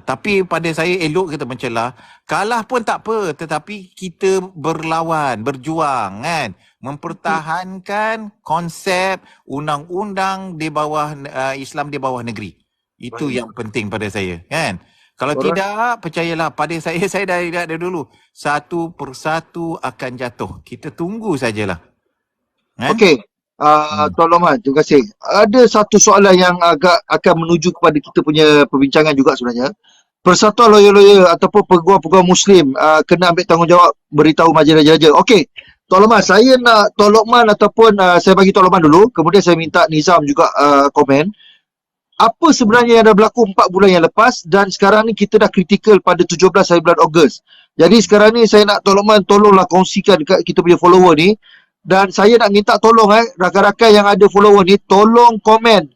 Tapi pada saya elok kita mencelah, kalah pun tak apa, tetapi kita berlawan, berjuang, kan, mempertahankan konsep undang-undang di bawah Islam di bawah negeri. Itu yang penting pada saya, kan. Kalau tidak, percayalah pada saya dari dulu satu persatu akan jatuh. Kita tunggu sajalah. Okey. Tuan Loman, terima kasih. Ada satu soalan yang agak akan menuju kepada kita punya perbincangan juga sebenarnya. Persatuan lawyer-lawyer ataupun peguam-peguam Muslim kena ambil tanggungjawab beritahu majlis raja-raja. Okey, Tuan Loman, saya nak Tuan Loman ataupun saya bagi Tuan Loman dulu, kemudian saya minta Nizam juga komen. Apa sebenarnya yang dah berlaku 4 bulan yang lepas dan sekarang ni kita dah kritikal pada 17 hari bulan Ogos. Jadi sekarang ni saya nak Tuan Loman tolonglah kongsikan dekat kita punya follower ni. Dan saya nak minta tolong rakan-rakan yang ada follower ni tolong komen.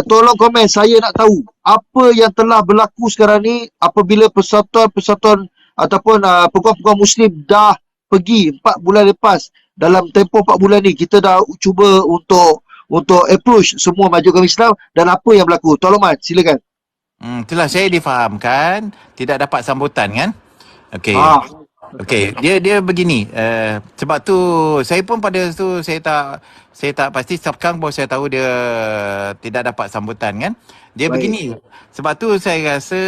Tolong komen, saya nak tahu apa yang telah berlaku sekarang ni apabila persatuan ataupun peguam-peguam Muslim dah pergi 4 bulan lepas. Dalam tempoh 4 bulan ni kita dah cuba untuk approach semua majlis agama Islam dan apa yang berlaku. Tuan Loman, silakan. Itulah saya difahamkan tidak dapat sambutan, kan? Okey. Okey, dia begini. Sebab tu saya pun pada tu saya tak pasti sekarang baru saya tahu dia tidak dapat sambutan, kan. Dia begini. Sebab tu saya rasa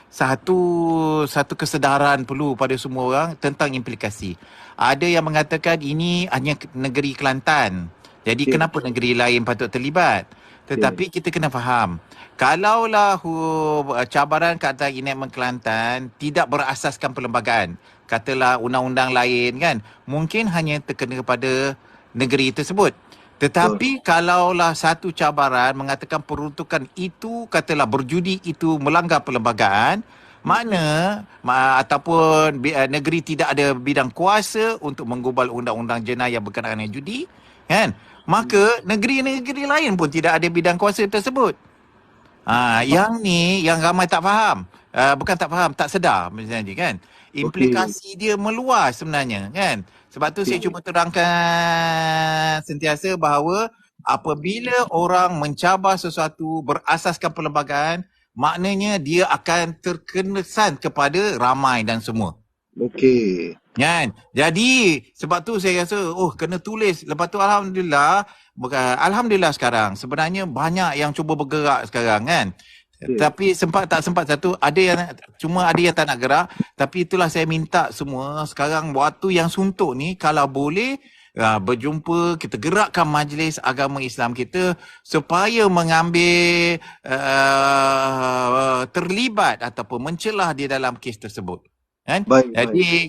satu kesedaran perlu pada semua orang tentang implikasi. Ada yang mengatakan ini hanya negeri Kelantan. Jadi kenapa negeri lain patut terlibat? Tetapi kita kena faham, kalaulah cabaran ke atas enactment Kelantan tidak berasaskan perlembagaan, katalah undang-undang lain kan, mungkin hanya terkena kepada negeri tersebut. Tetapi kalaulah satu cabaran mengatakan peruntukan itu, katalah berjudi itu melanggar perlembagaan, ataupun negeri tidak ada bidang kuasa untuk menggubal undang-undang jenayah berkenaan dengan judi, kan? Maka negeri-negeri lain pun tidak ada bidang kuasa tersebut. Yang ni yang ramai tak faham. Bukan tak faham, tak sedar misalnya kan. Implikasi dia meluas sebenarnya kan. Sebab tu saya cuba terangkan sentiasa bahawa apabila orang mencabar sesuatu berasaskan perlembagaan, maknanya dia akan terkesan kepada ramai dan semua. Okey. Kan? Jadi sebab tu saya rasa kena tulis. Lepas tu alhamdulillah sekarang sebenarnya banyak yang cuba bergerak sekarang kan. Tapi sempat tak sempat satu, ada yang tak nak gerak. Tapi itulah saya minta semua sekarang waktu yang suntuk ni kalau boleh berjumpa, kita gerakkan Majlis Agama Islam kita supaya mengambil terlibat ataupun mencelah di dalam kes tersebut. Kan? Jadi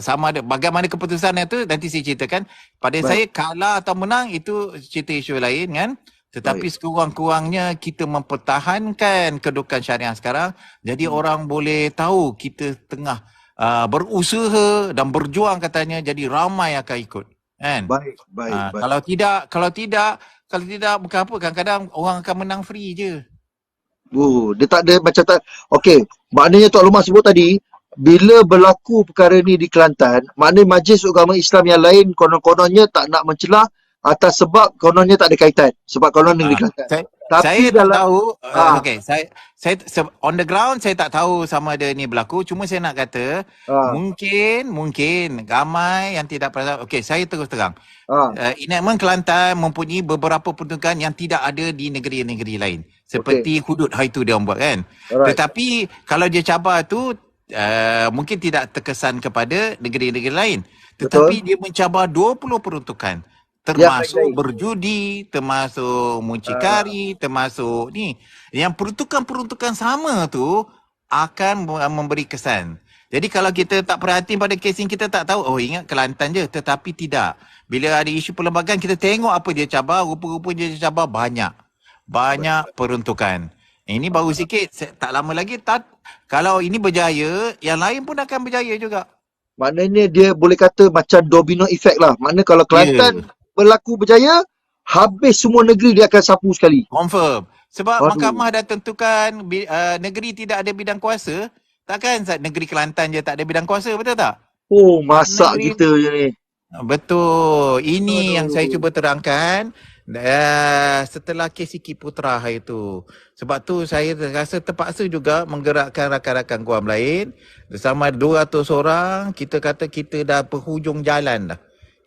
sama ada bagaimana keputusan itu nanti saya ceritakan. Pada saya kalah atau menang itu cerita isu lain kan. Tetapi sekurang-kurangnya kita mempertahankan kedudukan syariah sekarang. Jadi orang boleh tahu kita tengah berusaha dan berjuang katanya, jadi ramai akan ikut. Kan? Baik. Kalau tidak bukan apa, kadang-kadang orang akan menang free je. Dia tak ada macam tak. Okey, maknanya Tok Lumah sebut tadi, bila berlaku perkara ni di Kelantan, maknanya Majlis Agama Islam yang lain konon-kononnya tak nak mencelah atas sebab kononnya tak ada kaitan. Sebab konon negeri Kelantan. Saya tak tahu. Saya on the ground saya tak tahu sama ada ni berlaku. Cuma saya nak kata mungkin ramai yang tidak pernah. Okey, saya terus terang. Enactment Kelantan mempunyai beberapa peruntukan yang tidak ada di negeri-negeri lain. Seperti hudud itu dia buat kan. Tetapi kalau dia cabar tu mungkin tidak terkesan kepada negeri-negeri lain. Tetapi dia mencabar 20 peruntukan. Termasuk berjudi, termasuk muncikari, termasuk ni. Yang peruntukan-peruntukan sama tu akan memberi kesan. Jadi kalau kita tak perhati pada kes ini, kita tak tahu, ingat Kelantan je. Tetapi tidak. Bila ada isu perlembagaan, kita tengok apa dia cabar, rupa-rupanya dia cabar banyak peruntukan. Ini baru sikit, tak lama lagi. Kalau ini berjaya, yang lain pun akan berjaya juga. Maknanya dia boleh kata macam domino effect lah. Maknanya kalau Kelantan berlaku berjaya, habis semua negeri dia akan sapu sekali. Confirm. Sebab mahkamah dah tentukan negeri tidak ada bidang kuasa. Takkan negeri Kelantan je tak ada bidang kuasa, betul tak? Masak kita je ni. Betul. Ini yang saya cuba terangkan setelah kes Iki Putra hari itu. Sebab tu saya rasa terpaksa juga menggerakkan rakan-rakan Guam lain. Bersama 200 orang, kita kata kita dah penghujung jalan dah.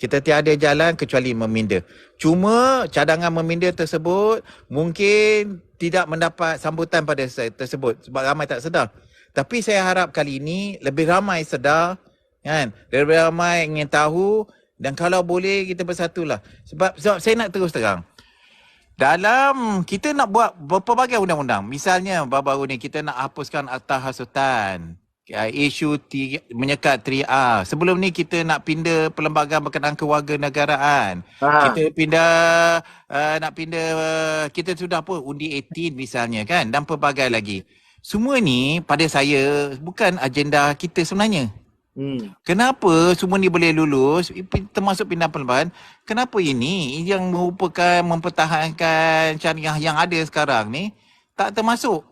Kita tiada jalan kecuali meminda. Cuma cadangan meminda tersebut mungkin tidak mendapat sambutan pada tersebut sebab ramai tak sedar. Tapi saya harap kali ini lebih ramai sedar, kan? Lebih ramai ingin tahu, dan kalau boleh kita bersatulah. Sebab saya nak terus terang. Dalam kita nak buat berbagai undang-undang. Misalnya baru-baru ni kita nak hapuskan akta hasutan. Isu menyekat 3R. Sebelum ni kita nak pindah perlembagaan berkenaan kewarganegaraan. Kita nak pindah kita sudah undi 18 misalnya kan, dan pelbagai lagi. Semua ni pada saya bukan agenda kita sebenarnya. Kenapa semua ni boleh lulus, termasuk pindah perlembagaan? Kenapa ini yang merupakan mempertahankan syariah yang ada sekarang ni tak termasuk?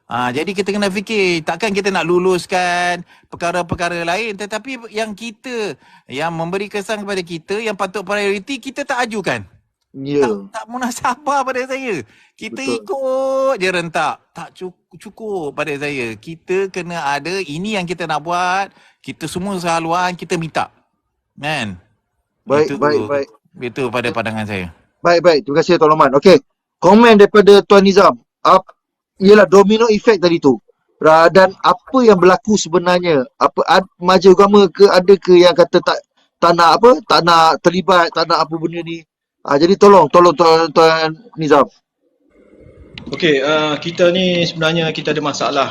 Jadi kita kena fikir, takkan kita nak luluskan perkara-perkara lain, tetapi yang memberi kesan kepada kita, yang patut prioriti, kita tak ajukan. Tak munasabah pada saya. Kita ikut je rentak. Tak cukup pada saya. Kita kena ada, ini yang kita nak buat, kita semua sehaluan, kita minta. Kan? Baik. Itu pada pandangan saya. Baik. Terima kasih Tuan Loman. Okey. Komen daripada Tuan Nizam. Ialah domino effect tadi tu. Dan apa yang berlaku sebenarnya? Majlis agama ada ke yang kata tak nak terlibat, tak nak apa benda ni. Jadi tolong Tuan Nizam. Okey, kita ni sebenarnya kita ada masalah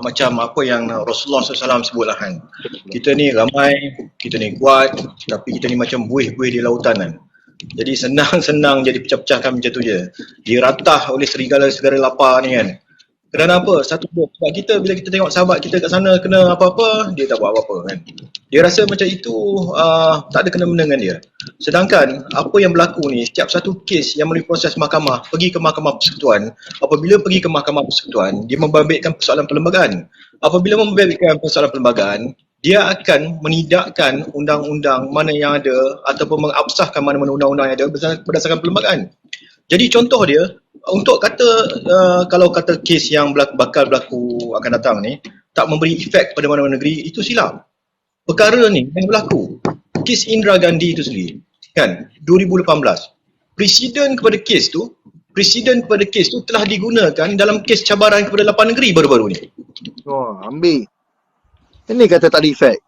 macam apa yang Rasulullah SAW sebutlah kan. Kita ni ramai, kita ni kuat, tapi kita ni macam buih-buih di lautan kan. Jadi senang-senang jadi pecah-pecahkan macam tu je. Diratah oleh serigala-serigala lapar ni kan. Kerana apa? Satu sebab kita bila kita tengok sahabat kita kat sana kena apa-apa, dia tak buat apa-apa kan. Dia rasa macam itu tak ada kena-mena dengan dia. Sedangkan apa yang berlaku ni, setiap satu kes yang melalui proses mahkamah, pergi ke mahkamah persekutuan, apabila pergi ke mahkamah persekutuan, dia membabitkan persoalan perlembagaan. Apabila membabitkan persoalan perlembagaan, dia akan menidakkan undang-undang mana yang ada ataupun mengabsahkan mana-mana undang-undang yang ada berdasarkan perlembagaan. Jadi contoh dia, untuk kata kalau kata kes yang bakal berlaku akan datang ni tak memberi efek kepada mana-mana negeri, itu silap. Perkara ni yang berlaku, kes Indira Gandhi itu sendiri kan, 2018. Presiden kepada kes tu telah digunakan dalam kes cabaran kepada 8 negeri baru-baru ni. Ambil. Ini kata tak ada efek.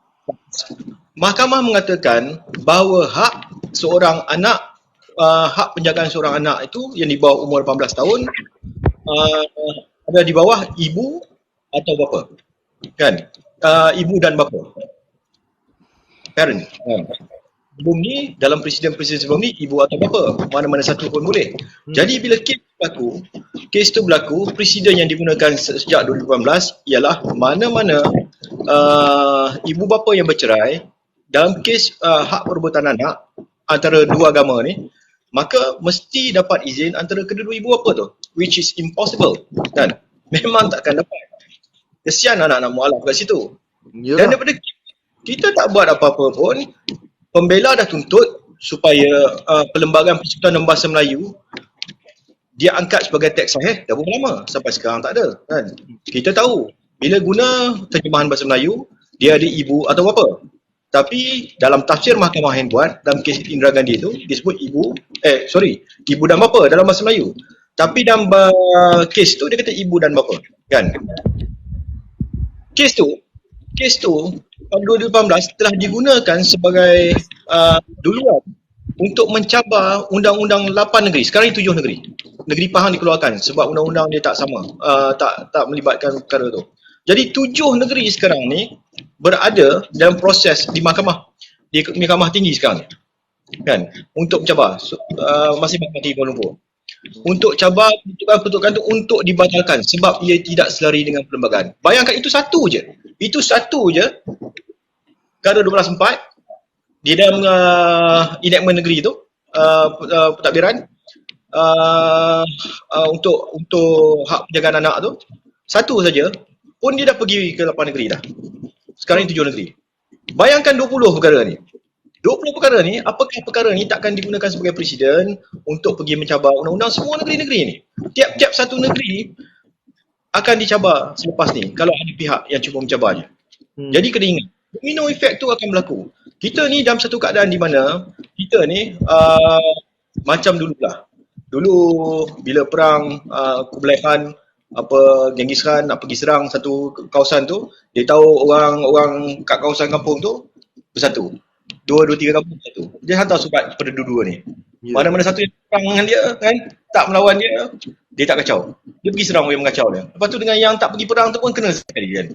Mahkamah mengatakan bahawa hak seorang anak, hak penjagaan seorang anak itu yang di bawah umur 18 tahun ada di bawah ibu atau bapa kan, ibu dan bapa, parent. Sebelum ni, dalam presiden-presiden sebelum ni, ibu atau bapa, mana-mana satu pun boleh. Jadi bila kes tu berlaku, presiden yang digunakan sejak 2018 ialah mana-mana ibu bapa yang bercerai dalam kes hak perebutan anak antara dua agama ni, maka mesti dapat izin antara kedua-dua ibu bapa tu, which is impossible kan. Memang takkan dapat. Kesian anak-anak mualaf kat situ. Dan daripada kita tak buat apa-apa pun, pembela dah tuntut supaya Perlembagaan Persekutuan dan Bahasa Melayu dia angkat sebagai teks sahih dah berapa lama, sampai sekarang tak ada kan. Kita tahu bila guna terjemahan bahasa Melayu dia ada ibu atau bapa, tapi dalam tafsir mahkamah yang buat dalam kes Indira Gandhi tu disebut ibu dan bapa dalam bahasa Melayu, tapi dalam kes tu dia kata ibu dan bapa kan. Kes tu tahun 2018 telah digunakan sebagai duluan untuk mencabar undang-undang 8 negeri. Sekarang ini 7 negeri. Negeri Pahang dikeluarkan sebab undang-undang dia tak sama, tak melibatkan perkara tu. Jadi 7 negeri sekarang ni berada dalam proses di mahkamah tinggi sekarang ni kan, untuk mencabar masih mahkamah tinggi Kuala Lumpur untuk cabar peruntukan tu untuk dibatalkan sebab ia tidak selari dengan perlembagaan. Bayangkan itu satu je perkara 12.4 di dalam enactment negeri tu, pentadbiran untuk hak penjagaan anak tu, satu saja pun dia dah pergi ke 8 negeri dah. Sekarang ni 7 negeri. Bayangkan 20 perkara ni. 20 perkara ni, apakah perkara ni takkan digunakan sebagai presiden untuk pergi mencabar undang-undang semua negeri-negeri ni. Tiap-tiap satu negeri akan dicabar selepas ni kalau ada pihak yang cuba mencabarnya. Jadi kena ingat, domino effect tu akan berlaku. Kita ni dalam satu keadaan di mana kita ni macam dululah. Dulu bila perang Kublai Khan Genghis Khan nak pergi serang satu kawasan tu, dia tahu orang kat kawasan kampung tu bersatu. 2, 3 kampung satu. Dia hantar surat kepada dua-dua ni. Mana-mana satu yang perang dengan dia kan, tak melawan dia tak kacau. Dia pergi serang yang mengacau dia. Lepas tu dengan yang tak pergi perang tu pun kena sekali kan.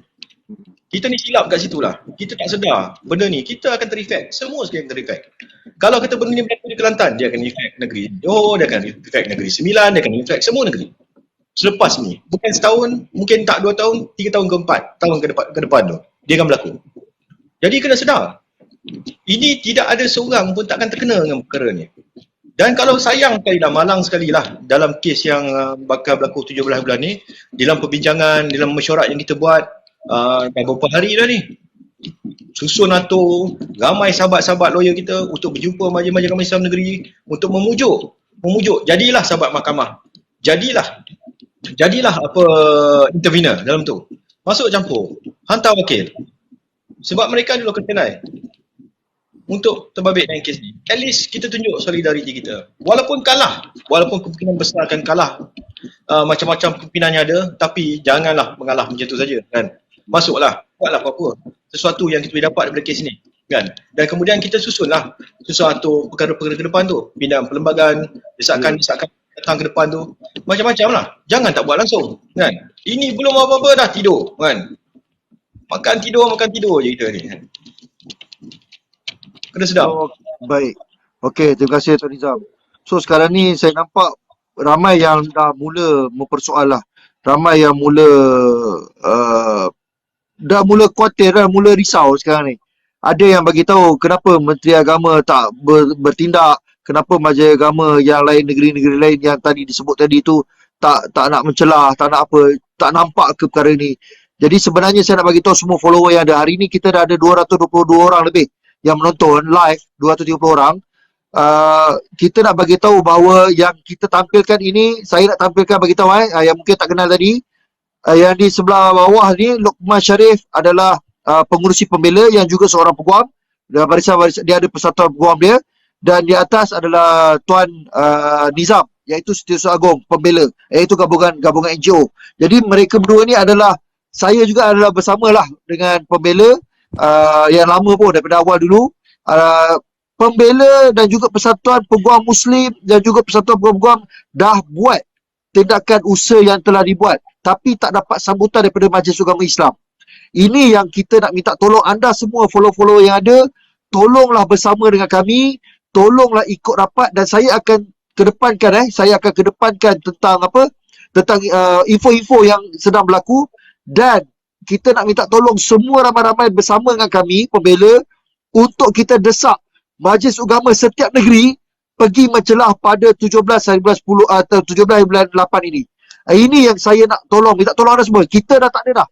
Kita ni silap kat situ lah. Kita tak sedar benda ni, kita akan terefek. Semua sekali akan terefek. Kalau kata benda ni berlaku di Kelantan, dia akan efek negeri Johor, dia akan efek negeri Sembilan, dia akan efek semua negeri. Selepas ni, bukan setahun, mungkin tak 2 tahun, 3 tahun ke 4 tahun ke depan tu, dia akan berlaku. Jadi kena sedar, ini tidak ada seorang pun takkan terkena dengan perkara ni. Dan kalau sayang sekali lah, malang sekali lah dalam kes yang bakal berlaku 17 bulan ni, dalam perbincangan, dalam mesyuarat yang kita buat dah beberapa hari dah ni, susun atur ramai sahabat-sahabat lawyer kita untuk berjumpa majlis-majlis agama Islam negeri untuk memujuk jadilah sahabat mahkamah, jadilah apa intervener dalam tu, masuk campur, hantar wakil, sebab mereka adalah kenai untuk terbabit dengan kes ni. At least kita tunjuk solidariti kita. Walaupun kemungkinan besar akan kalah, macam-macam kemungkinannya ada, tapi janganlah mengalah macam tu saja kan. Masuklah, buatlah apa-apa sesuatu yang kita boleh dapat daripada kes ni. kan. Dan kemudian kita susun satu perkara-perkara ke depan tu, pindahan perlembagaan, desakan datang ke depan tu, macam-macam lah. Jangan tak buat langsung, kan. Ini belum apa-apa dah tidur, kan. Makan tidur je kita ni, kan. Kena sedap. So, baik. Okey, terima kasih Tuan Nizam. So sekarang ni saya nampak ramai yang dah mula mempersoal lah. Ramai yang mula dah mula khawatir dah, mula risau sekarang ni. Ada yang bagi tahu kenapa Menteri Agama tak bertindak, kenapa Majlis Agama yang lain, negeri-negeri lain yang tadi disebut tadi tu tak nak mencelah, tak nak apa, tak nampak ke perkara ni. Jadi sebenarnya saya nak bagi tahu semua follower yang ada. Hari ni kita dah ada 222 orang lebih yang menonton live, 230 orang. Kita nak bagi tahu bahawa yang kita tampilkan ini, saya nak tampilkan bagi tahu yang mungkin tak kenal tadi, yang di sebelah bawah ni Luqman Sharif adalah pengurusi pembela yang juga seorang peguam. Barisan dia ada persatuan peguam dia, dan di atas adalah Tuan Nizam, iaitu Setiausaha Agong Pembela, iaitu gabungan NGO. Jadi mereka berdua ni adalah, saya juga adalah bersamalah dengan pembela yang lama pun daripada awal dulu. Pembela dan juga Persatuan Peguam Muslim dan juga Persatuan Peguam dah buat tindakan usaha yang telah dibuat, tapi tak dapat sambutan daripada Majlis Ugama Islam. Ini yang kita nak minta tolong anda semua follow-follow yang ada, tolonglah bersama dengan kami, tolonglah ikut rapat, dan saya akan kedepankan tentang tentang info-info yang sedang berlaku, dan kita nak minta tolong semua ramai-ramai bersama dengan kami pembela untuk kita desak Majlis Ugama setiap negeri pergi mencelah pada 17 hari bulan 10 atau 17 hari bulan 8 ini. Ini yang saya nak minta tolong anda semua. Kita dah tak ada dah.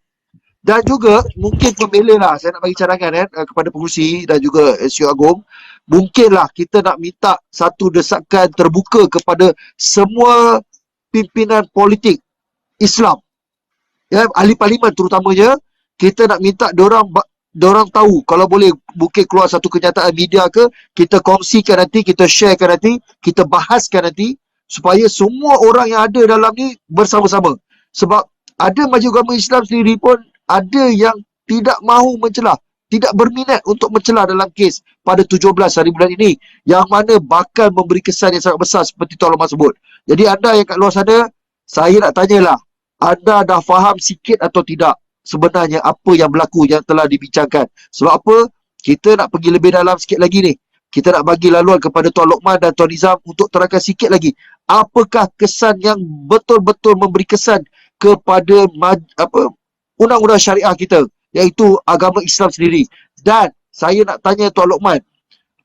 Dan juga mungkin pembela lah, saya nak bagi cadangan kepada pengurusi dan juga SU Agong, mungkinlah kita nak minta satu desakan terbuka kepada semua pimpinan politik Islam, ahli parlimen terutamanya. Kita nak minta diorang tahu, kalau boleh mungkin keluar satu kenyataan media ke, kita kongsikan nanti, kita sharekan nanti, kita bahaskan nanti, supaya semua orang yang ada dalam ni bersama-sama. Sebab ada Majlis Ugama Islam sendiri pun ada yang tidak mahu mencelah, tidak berminat untuk mencelah dalam kes pada 17 hari bulan ini, yang mana bakal memberi kesan yang sangat besar seperti Tuan Lomar sebut. Jadi anda yang kat luar sana, saya nak tanyalah, anda dah faham sikit atau tidak sebenarnya apa yang berlaku, yang telah dibincangkan? Sebab apa? Kita nak pergi lebih dalam sikit lagi ni. Kita nak bagi laluan kepada Tuan Luqman dan Tuan Nizam untuk terangkan sikit lagi, apakah kesan yang betul-betul memberi kesan kepada undang-undang syariah kita, iaitu agama Islam sendiri. Dan saya nak tanya Tuan Luqman,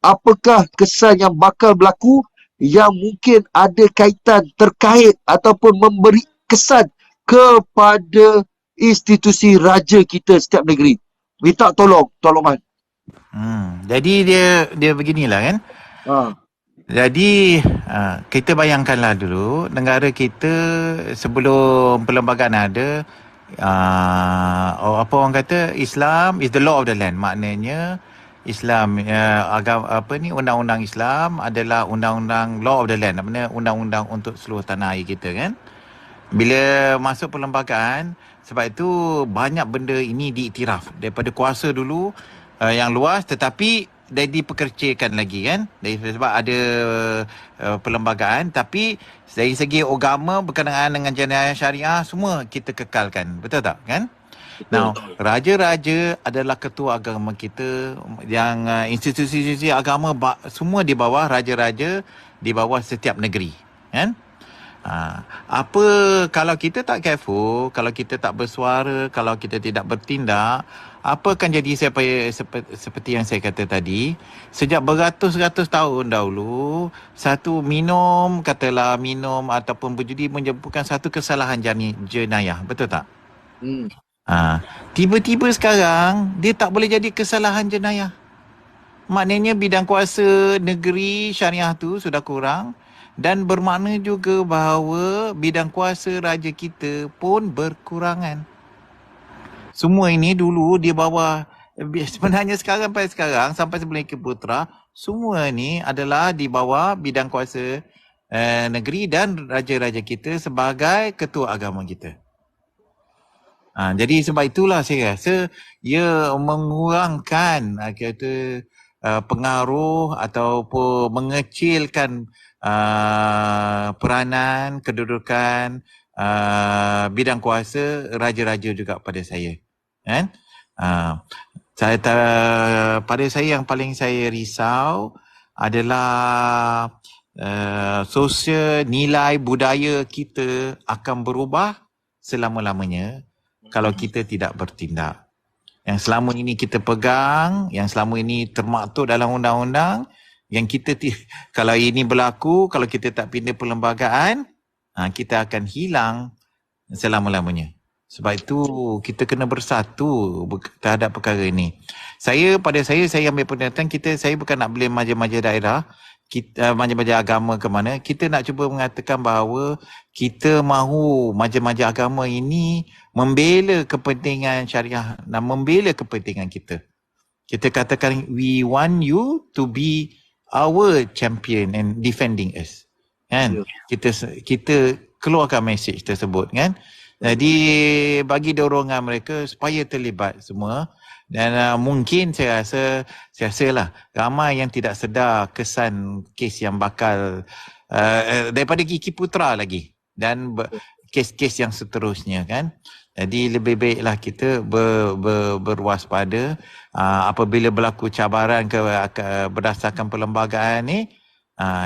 apakah kesan yang bakal berlaku yang mungkin ada kaitan terkait ataupun memberi kesan kepada institusi raja kita setiap negeri? Minta tolong Tuan Luqman. Jadi dia beginilah kan. Jadi kita bayangkanlah dulu, negara kita sebelum perlembagaan ada, apa orang kata, Islam is the law of the land. Maknanya Islam, undang-undang Islam adalah undang-undang law of the land, maknanya undang-undang untuk seluruh tanah air kita kan. Bila masuk perlembagaan, sebab itu banyak benda ini diiktiraf daripada kuasa dulu yang luas, tetapi diperkecilkan lagi kan, sebab ada perlembagaan, tapi dari segi agama berkenaan dengan jenayah syariah semua kita kekalkan, betul tak kan? Now, raja-raja adalah ketua agama kita, yang institusi-institusi agama semua di bawah raja-raja, di bawah setiap negeri kan. Apa kalau kita tak careful, kalau kita tak bersuara, kalau kita tidak bertindak, apa akan jadi seperti yang saya kata tadi, sejak beratus-ratus tahun dahulu, katalah minum ataupun berjudi menyebabkan satu kesalahan jenayah, betul tak? Tiba-tiba sekarang dia tak boleh jadi kesalahan jenayah. Maknanya bidang kuasa negeri syariah tu sudah kurang, dan bermakna juga bahawa bidang kuasa raja kita pun berkurangan. Semua ini dulu di bawah, sebenarnya sampai sebelum Eka Putra, semua ni adalah di bawah bidang kuasa negeri dan raja-raja kita sebagai ketua agama kita. Jadi sebab itulah saya rasa ia mengurangkan kata pengaruh ataupun mengecilkan peranan, kedudukan bidang kuasa raja-raja juga pada saya. Kan? Pada saya yang paling saya risau adalah sosial nilai budaya kita akan berubah selama-lamanya kalau kita tidak bertindak. Yang selama ini kita pegang, yang selama ini termaktub dalam undang-undang, yang kita kalau ini berlaku, kalau kita tak pindah perlembagaan, kita akan hilang selama-lamanya. Sebab itu kita kena bersatu terhadap perkara ini. Saya ambil pernyataan saya bukan nak beli majlis-majlis daerah, majlis-majlis agama ke mana. Kita nak cuba mengatakan bahawa kita mahu majlis-majlis agama ini membela kepentingan syariah dan membela kepentingan kita. Kita katakan we want you to be our champion and defending us. Kan? Kita keluarkan mesej tersebut kan. Jadi bagi dorongan mereka supaya terlibat semua dan mungkin saya rasa lah ramai yang tidak sedar kesan kes yang bakal daripada Kiki Putra lagi dan kes-kes yang seterusnya kan. Jadi lebih baiklah kita berwaspada apabila berlaku cabaran berdasarkan perlembagaan ni.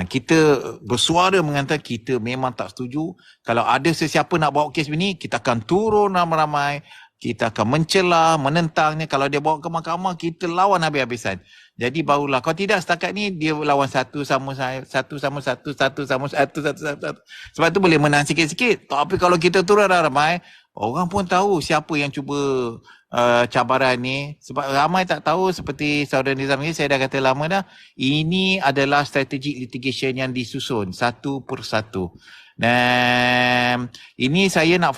Kita bersuara mengatakan kita memang tak setuju. Kalau ada sesiapa nak bawa kes ini, kita akan turun ramai-ramai. Kita akan mencela, menentangnya. Kalau dia bawa ke mahkamah, kita lawan habis-habisan. Jadi barulah. Kalau tidak setakat ni, dia lawan satu sama satu. Sebab tu boleh menang sikit-sikit. Tapi kalau kita turun ramai, orang pun tahu siapa yang cuba cabaran ni. Sebab ramai tak tahu seperti saudara Nizam ni, saya dah kata lama dah, ini adalah strategic litigation yang disusun satu persatu. Dan ini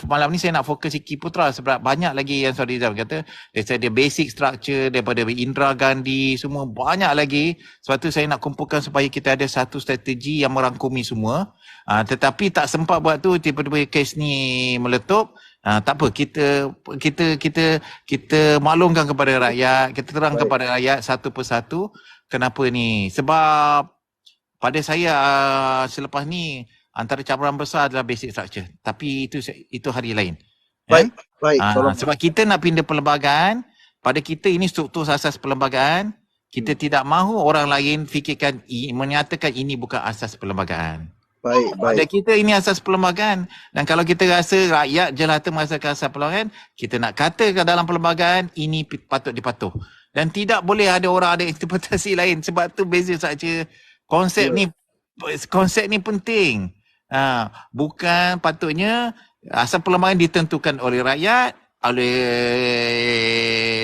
malam ni saya nak fokus Kiki Putra sebab banyak lagi yang saudara Nizam kata daripada basic structure, daripada Indira Gandhi, semua banyak lagi. Sebab tu saya nak kumpulkan supaya kita ada satu strategi yang merangkumi semua. Tetapi tak sempat buat tu, tiba-tiba kes ni meletup. Tak apa, kita maklumkan kepada rakyat, kita terang kepada rakyat satu persatu kenapa ni. Sebab pada saya selepas ni antara cabaran besar adalah basic structure. Tapi itu hari lain. Baik. Sebab kita nak pindah perlembagaan, pada kita ini struktur asas perlembagaan, kita tidak mahu orang lain fikirkan menyatakan ini bukan asas perlembagaan. Baik. Pada kita ini asas perlembagaan. Dan kalau kita rasa rakyat jelata merasakan asas perlembagaan, kita nak kata ke dalam perlembagaan, ini patut dipatuh. Dan tidak boleh ada orang ada interpretasi lain. Sebab tu beza saja. Konsep ni penting. Bukan patutnya asas perlembagaan ditentukan oleh rakyat, oleh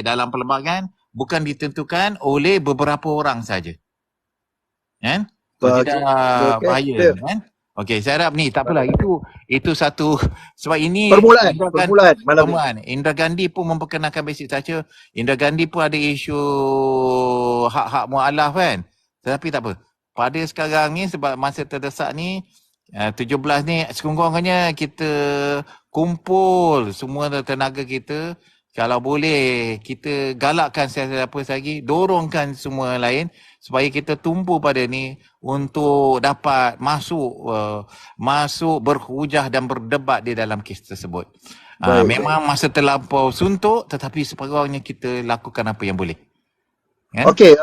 dalam perlembagaan, bukan ditentukan oleh beberapa orang saja. Kan? Tidak bahaya kan? Okey, saya harap ni tak apalah, itu satu sebab ini permulaan malam ni. Indira Gandhi pun memperkenalkan basic saja. Indira Gandhi pun ada isu hak-hak mualaf kan. Tetapi tak apa. Pada sekarang ni sebab masa terdesak ni 17 ni sekurang-kurangnya kita kumpul semua tenaga kita. Kalau boleh kita galakkan siapa lagi, dorongkan semua lain supaya kita tumpu pada ni untuk dapat masuk berhujah dan berdebat di dalam kes tersebut. Memang masa terlampau suntuk tetapi sekurang-kurangnya kita lakukan apa yang boleh. Kan? Okey,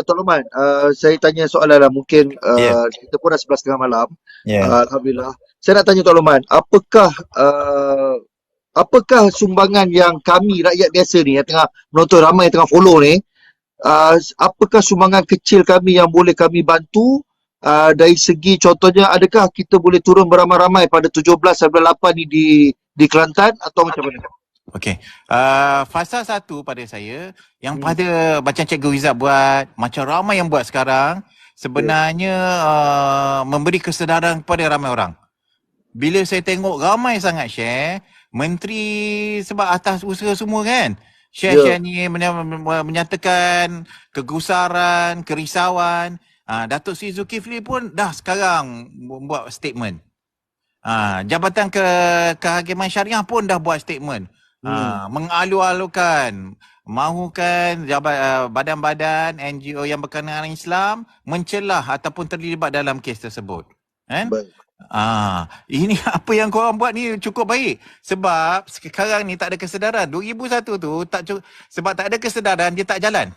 Tuan Luqman, saya tanya soalan lah, mungkin kita pun dah 11.30 malam. Alhamdulillah. Saya nak tanya Tuan Luqman, apakah sumbangan yang kami rakyat biasa ni yang tengah menonton, ramai yang tengah follow ni, apakah sumbangan kecil kami yang boleh kami bantu dari segi contohnya, adakah kita boleh turun beramai-ramai pada 17-8 ni di Kelantan atau macam mana? Okey. Fasa 1 pada saya yang pada macam Cikgu Izzat buat, macam ramai yang buat sekarang, sebenarnya memberi kesedaran kepada ramai orang. Bila saya tengok ramai sangat share, menteri sebab atas usaha semua kan, share ni menyatakan kegusaran, kerisauan. Datuk Seri Zulkifli pun dah sekarang buat statement. Jabatan Kehakiman Syariah pun dah buat statement. Mengalu-alukan, mahukan badan-badan NGO yang berkenaan dengan Islam mencelah ataupun terlibat dalam kes tersebut. Kan? Baik. Ini apa yang korang buat ni cukup baik. Sebab sekarang ni tak ada kesedaran. 2001 tu sebab tak ada kesedaran, dia tak jalan.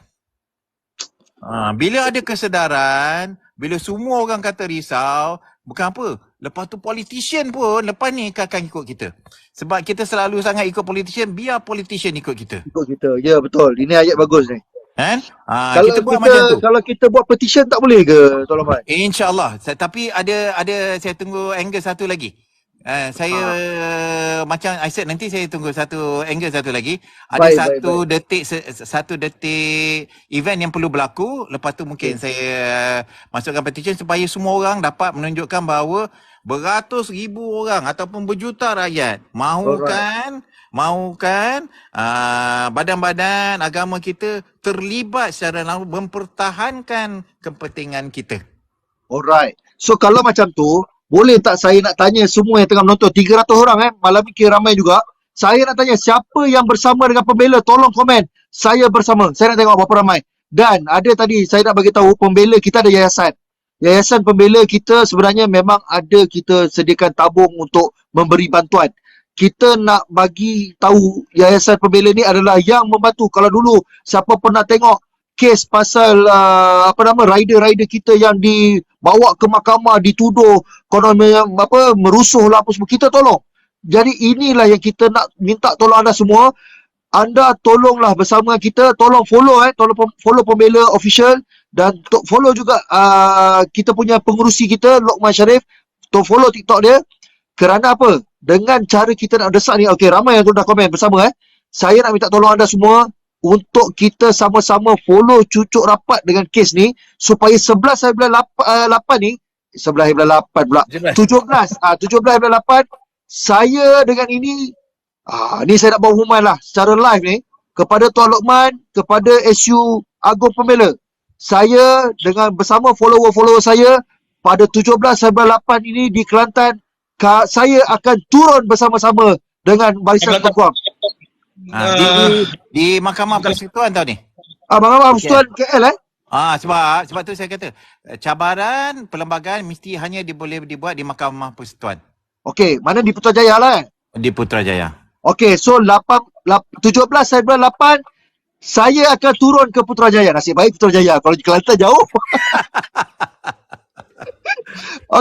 Bila ada kesedaran, bila semua orang kata risau, bukan apa, lepas tu politician pun lepas ni akan ikut kita. Sebab kita selalu sangat ikut politician, biar politician ikut kita. Ikut kita. Ya, betul. Ini ayat bagus ni. Kan? Kalau Kita buat macam tu. Kalau kita buat petition tak boleh ke, Tuan Rahman? InsyaAllah. Tapi ada saya tunggu angle satu lagi. Saya macam I said, nanti saya tunggu satu angle satu lagi. Ada satu detik event yang perlu berlaku. Lepas tu mungkin saya masukkan petition supaya semua orang dapat menunjukkan bahawa beratus ribu orang ataupun berjuta rakyat mahukan badan-badan agama kita terlibat secara langsung mempertahankan kepentingan kita. Alright. So kalau macam tu, boleh tak saya nak tanya semua yang tengah menonton, 300 orang malam ni kira ramai juga. Saya nak tanya siapa yang bersama dengan pembela, tolong komen. Saya bersama. Saya nak tengok berapa ramai. Dan ada tadi saya nak bagi tahu pembela kita ada yayasan. Yayasan pembela kita sebenarnya memang ada kita sediakan tabung untuk memberi bantuan. Kita nak bagi tahu yayasan pembela ni adalah yang membantu. Kalau dulu siapa pernah tengok kes pasal rider-rider kita yang dibawa ke mahkamah, dituduh konon merusuh lah apa semua, kita tolong. Jadi inilah yang kita nak minta tolong anda semua. Anda tolonglah bersama kita, tolong follow tolong follow pembela official dan follow juga kita punya pengerusi kita Luqman Sharif, follow TikTok dia. Kerana apa? Dengan cara kita nak desak ni, okey, ramai yang dah komen bersama saya nak minta tolong anda semua untuk kita sama-sama follow cucuk rapat dengan kes ni supaya 11 bulan 8 ni 11 bulan 8 pula 17 bulan 8 saya dengan ini ni saya nak bawa hukuman lah secara live ni kepada Tuan Luqman, kepada SU Agong Pembela. Saya dengan bersama follower-follower saya pada 17 bulan 8 ini di Kelantan, saya akan turun bersama-sama dengan Barisan Peguam. Di Mahkamah Persekutuan tau ni. Mahkamah Persekutuan KL sebab tu saya kata cabaran perlembagaan mesti hanya boleh dibuat di Mahkamah Persekutuan. Okey, mana di Putrajaya lah Di Putrajaya. Okey, so 17 bulan 8 saya akan turun ke Putrajaya. Nasib baik Putrajaya, kalau di Kelantan jauh.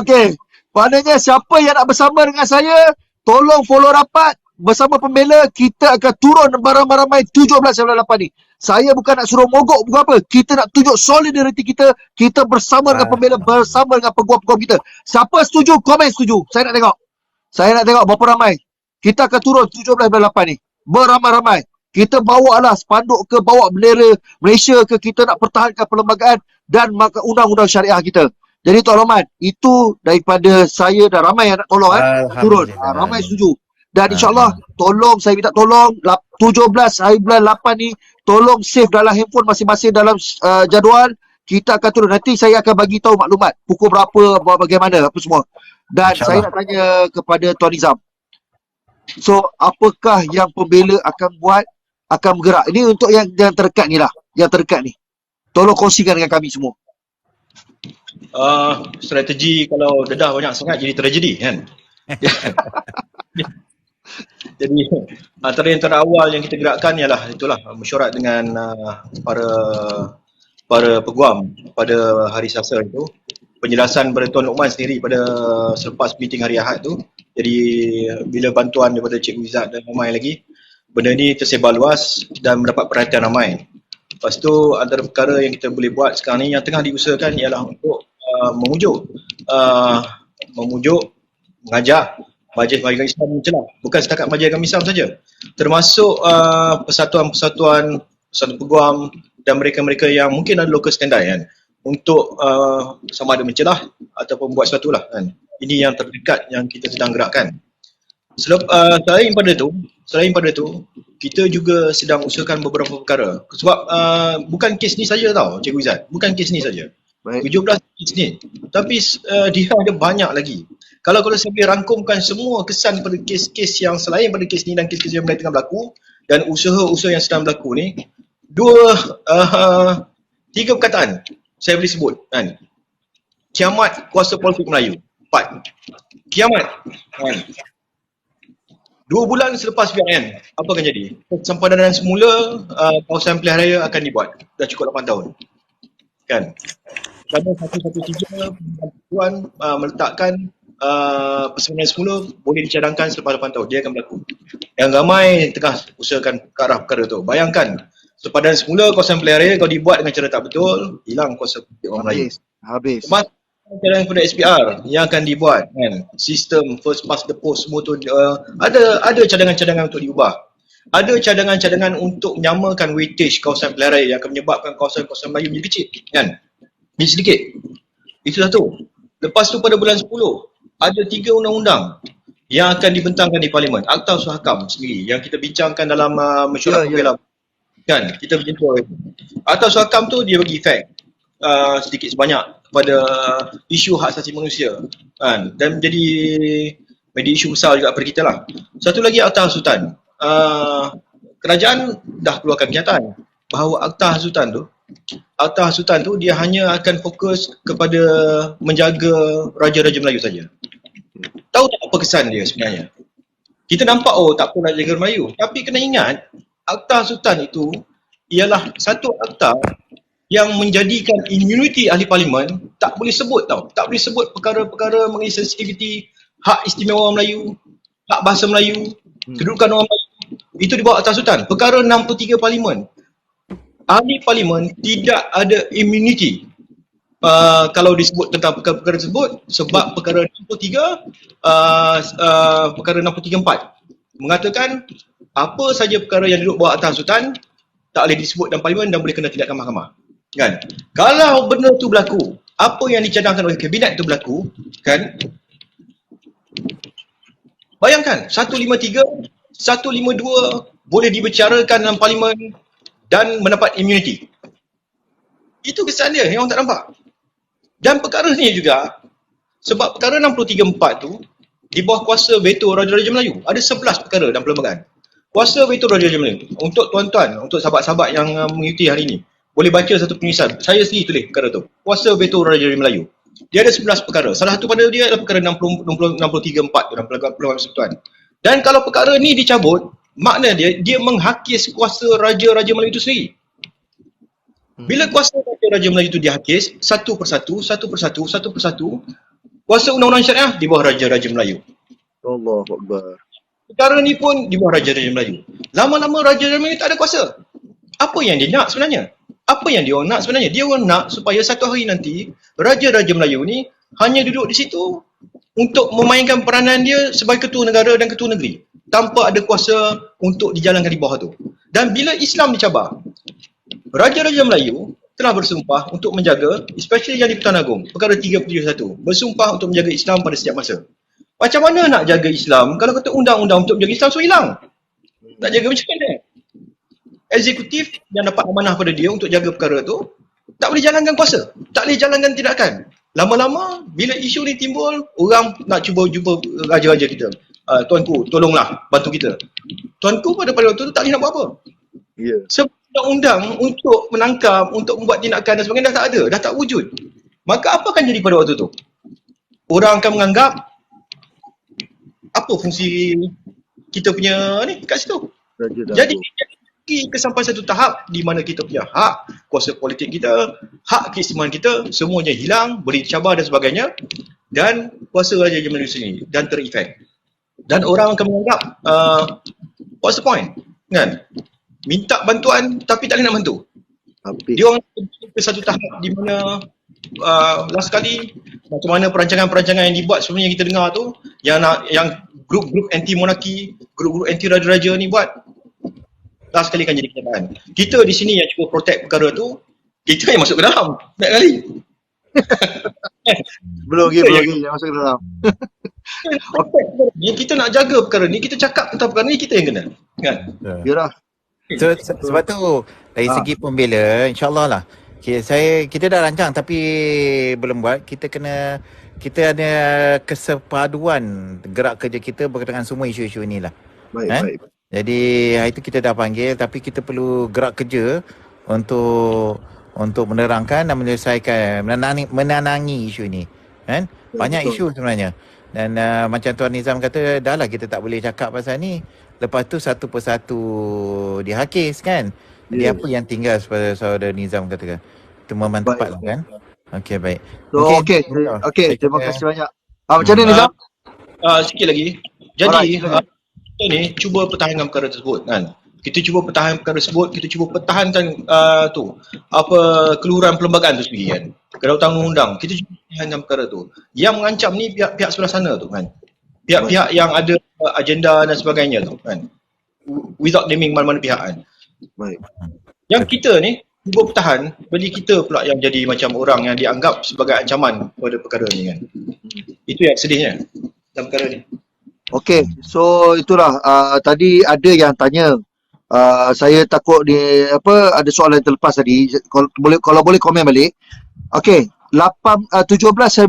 Okey, maknanya siapa yang nak bersama dengan saya, tolong follow rapat bersama pembela. Kita akan turun ramai-ramai 17 bulan 8 ni. Saya bukan nak suruh mogok bukan apa. Kita nak tunjuk solidariti kita. Kita bersama dengan pembela, bersama dengan peguam-peguam kita. Siapa setuju, komen setuju. Saya nak tengok berapa ramai. Kita akan turun 17 bulan 8 ni. Beramai-ramai. Kita bawa lah spanduk ke, bawa bendera Malaysia ke, kita nak pertahankan perlembagaan dan undang-undang syariah kita. Jadi Tuan Rahman, itu daripada saya dan ramai yang nak tolong turun. Ramai setuju. Dan insyaAllah, tolong, saya minta tolong 17 hari bulan 8 ni, tolong save dalam handphone masing-masing dalam jadual. Kita akan turun. Nanti saya akan bagi tahu maklumat. Pukul berapa, bagaimana, apa semua. Dan saya nak tanya kepada Tuan Nizam. So, apakah yang pembela akan buat, akan bergerak? Ini untuk yang terdekat ni lah. Yang terdekat ni. Tolong kongsikan dengan kami semua. Strategi kalau dedah banyak sangat jadi tragedi kan. Jadi antara yang terawal yang kita gerakkan ialah itulah mesyuarat dengan para peguam pada hari Selasa itu. Penjelasan daripada Tuan Luqman sendiri pada selepas meeting hari Ahad tu. Jadi bila bantuan daripada Cikgu Izzat dan ramai lagi, benda ni tersebar luas dan mendapat perhatian ramai. Lepas tu antara perkara yang kita boleh buat sekarang ni yang tengah diusahakan ialah untuk memujuk, mengajak Majlis Agama Islam mencelah. Bukan setakat Majlis Agama Islam saja. Termasuk persatuan-persatuan, persatuan peguam dan mereka-mereka yang mungkin ada local standby kan. Untuk sama ada mencelah ataupun buat sesuatu lah kan. Ini yang terdekat yang kita sedang gerakkan. Selain pada tu, kita juga sedang usahakan beberapa perkara. Sebab bukan kes ni saja tau Cikgu Izzat. Bukan kes ni saja. 17 kes ni. Tapi dia ada banyak lagi. Kalau saya boleh rangkumkan semua kesan pada kes-kes yang selain pada kes ni dan kes-kes yang tengah berlaku dan usaha-usaha yang sedang berlaku ni, tiga perkataan saya boleh sebut kan. Kiamat kuasa politik Melayu. 4. Kiamat. Kan. 2 bulan selepas PRN, apa akan jadi? Sempadan semula kawasan pilihan raya akan dibuat. Dah cukup 8 tahun. Kan? Kerana 113 Puan meletakkan persemenangan semula boleh dicadangkan selepas 8 tahun. Dia akan berlaku. Yang ramai tengah usahakan ke arah perkara tu. Bayangkan, sempadan semula kawasan pilihan raya kau dibuat dengan cara tak betul, hilang kuasa politik orang Melayu. Habis. Cadangan kepada SPR yang akan dibuat kan, sistem first past the post semua tu ada cadangan-cadangan untuk diubah. Ada cadangan-cadangan untuk menyamakan weightage kawasan pilihan raya yang akan menyebabkan kawasan-kawasan Melayu menjadi kecil kan. Menjadi sedikit. Itu satu. Lepas tu pada bulan 10 ada 3 undang-undang yang akan dibentangkan di Parlimen. Akta Usul Hakam sendiri yang kita bincangkan dalam mesyuarat pembela. Kan, kita berjumpa. Akta Usul Hakam tu dia bagi efek sedikit sebanyak pada isu hak asasi manusia kan, dan menjadi isu besar juga pada kita lah. Satu lagi Akta Hasutan. Kerajaan dah keluarkan kenyataan bahawa Akta Hasutan tu dia hanya akan fokus kepada menjaga raja-raja Melayu saja. Tahu tak apa kesan dia sebenarnya? Kita nampak tak apa nak jaga Melayu, tapi kena ingat Akta Hasutan itu ialah satu akta yang menjadikan immunity ahli parlimen tak boleh sebut tak boleh sebut perkara-perkara mengenai sensitiviti hak istimewa Melayu, hak bahasa Melayu, kedudukan orang Melayu. Itu di bawah Akta Hasutan. Perkara 63 parlimen. Ahli parlimen tidak ada immunity kalau disebut tentang perkara-perkara tersebut, sebab perkara 63 perkara 63(4) mengatakan apa saja perkara yang duduk bawah Akta Hasutan tak boleh disebut dalam parlimen dan boleh kena tindakan mahkamah. Kan? Kalau benda tu berlaku, apa yang dicadangkan oleh kabinet tu berlaku, kan? Bayangkan 153, 152 boleh dibicarakan dalam parlimen dan mendapat immunity. Itu kesan dia yang orang tak nampak. Dan perkara ni juga sebab perkara 63(4) tu di bawah kuasa veto Raja-Raja Melayu. Ada 11 perkara dalam perlembagaan. Kuasa veto Raja-Raja Melayu. Untuk tuan-tuan, untuk sahabat-sahabat yang mengikuti hari ini, boleh baca satu penulisan. Saya sendiri tulis perkara tu. Kuasa veto Raja-Raja Melayu. Dia ada 11 perkara. Salah satu pada dia adalah perkara 63(4) tu dalam Perlembagaan Persekutuan. Dan kalau perkara ni dicabut, makna dia menghakis kuasa Raja-Raja Melayu itu sendiri. Bila kuasa Raja-Raja Melayu itu dihakis, satu persatu, kuasa undang-undang syariah di bawah Raja-Raja Melayu. Allahu Akbar. Perkara ni pun di bawah Raja-Raja Melayu. Lama-lama Raja-Raja Melayu tak ada kuasa. Apa yang dia nak sebenarnya? Apa yang dia orang nak sebenarnya? Dia orang nak supaya satu hari nanti Raja-Raja Melayu ni hanya duduk di situ untuk memainkan peranan dia sebagai ketua negara dan ketua negeri tanpa ada kuasa untuk dijalankan di bawah tu. Dan bila Islam dicabar, Raja-Raja Melayu telah bersumpah untuk menjaga, especially yang di Pertuan Agong, perkara 371, bersumpah untuk menjaga Islam pada setiap masa. Macam mana nak jaga Islam kalau kata undang-undang untuk menjaga Islam so hilang? Nak jaga macam mana? Eksekutif yang dapat amanah pada dia untuk jaga perkara tu tak boleh jalankan kuasa, tak boleh jalankan tindakan. Lama-lama bila isu ni timbul, orang nak cuba jumpa raja-raja kita. Tuanku, tolonglah bantu kita. Tuanku pada waktu tu tak boleh nak buat apa. Ya. Sebab undang-undang untuk menangkap, untuk membuat tindakan dan sebagainya dah tak ada, dah tak wujud. Maka apa akan jadi pada waktu tu? Orang akan menganggap apa fungsi kita punya ni kat situ. Jadi ke sampai satu tahap di mana kita punya hak, kuasa politik kita, hak keistimewaan kita semuanya hilang, boleh dicabar dan sebagainya, dan kuasa Raja-Raja Melayu sendiri dan terefek. Dan orang akan menganggap what's the point? Kan? Minta bantuan tapi tak boleh nak bantu. Dia orang ke satu tahap di mana last kali macam mana perancangan-perancangan yang dibuat sebelum yang kita dengar tu, yang grup-grup anti monarki, grup-grup anti raja-raja ni buat, last kali akan jadi kenyataan. Kita di sini yang cuba protect perkara tu, kita yang masuk ke dalam banyak kali. Belum lagi yang masuk ke dalam. Kita nak jaga perkara ni, kita cakap tentang perkara ni, kita yang kena. Kan? Yalah. Sebab tu dari segi pembela, insyaAllah lah, Kita dah rancang tapi belum buat. Kita ada kesepaduan gerak kerja kita berkaitan dengan semua isu-isu inilah. Baik. Jadi hari itu kita dah panggil tapi kita perlu gerak kerja untuk menerangkan dan menyelesaikan menanangi isu ini. Kan? Banyak betul. isu sebenarnya. Dan macam Tuan Nizam kata, dah lah kita tak boleh cakap pasal ni. Lepas tu satu persatu dihakis kan. Jadi Yes. apa yang tinggal seperti saudara Nizam katakan. Itu memang Baik. tepat lah kan. Okey, baik. So, Okey, terima kasih banyak. Macam mana Nizam? Sikit lagi. Jadi Alright, silakan. kita ni cuba pertahankan perkara tersebut kan. Kita cuba pertahankan perkara tersebut, kita cuba pertahankan keluhuran perlembagaan tu sendiri kan. Kedaulatan undang-undang, kita cuba pertahankan perkara tu. Yang mengancam ni pihak-pihak sebelah sana tu kan. Pihak-pihak yang ada agenda dan sebagainya tu kan. Without naming mana-mana pihak kan. Baik. Yang kita ni cuba bertahan, beli kita pula yang jadi macam orang yang dianggap sebagai ancaman pada perkara ni kan. Itu yang sedihnya dalam perkara ni. Okey, so itulah tadi ada yang tanya saya takut ada soalan yang terlepas tadi. Kalau boleh komen balik. Okey, 17/8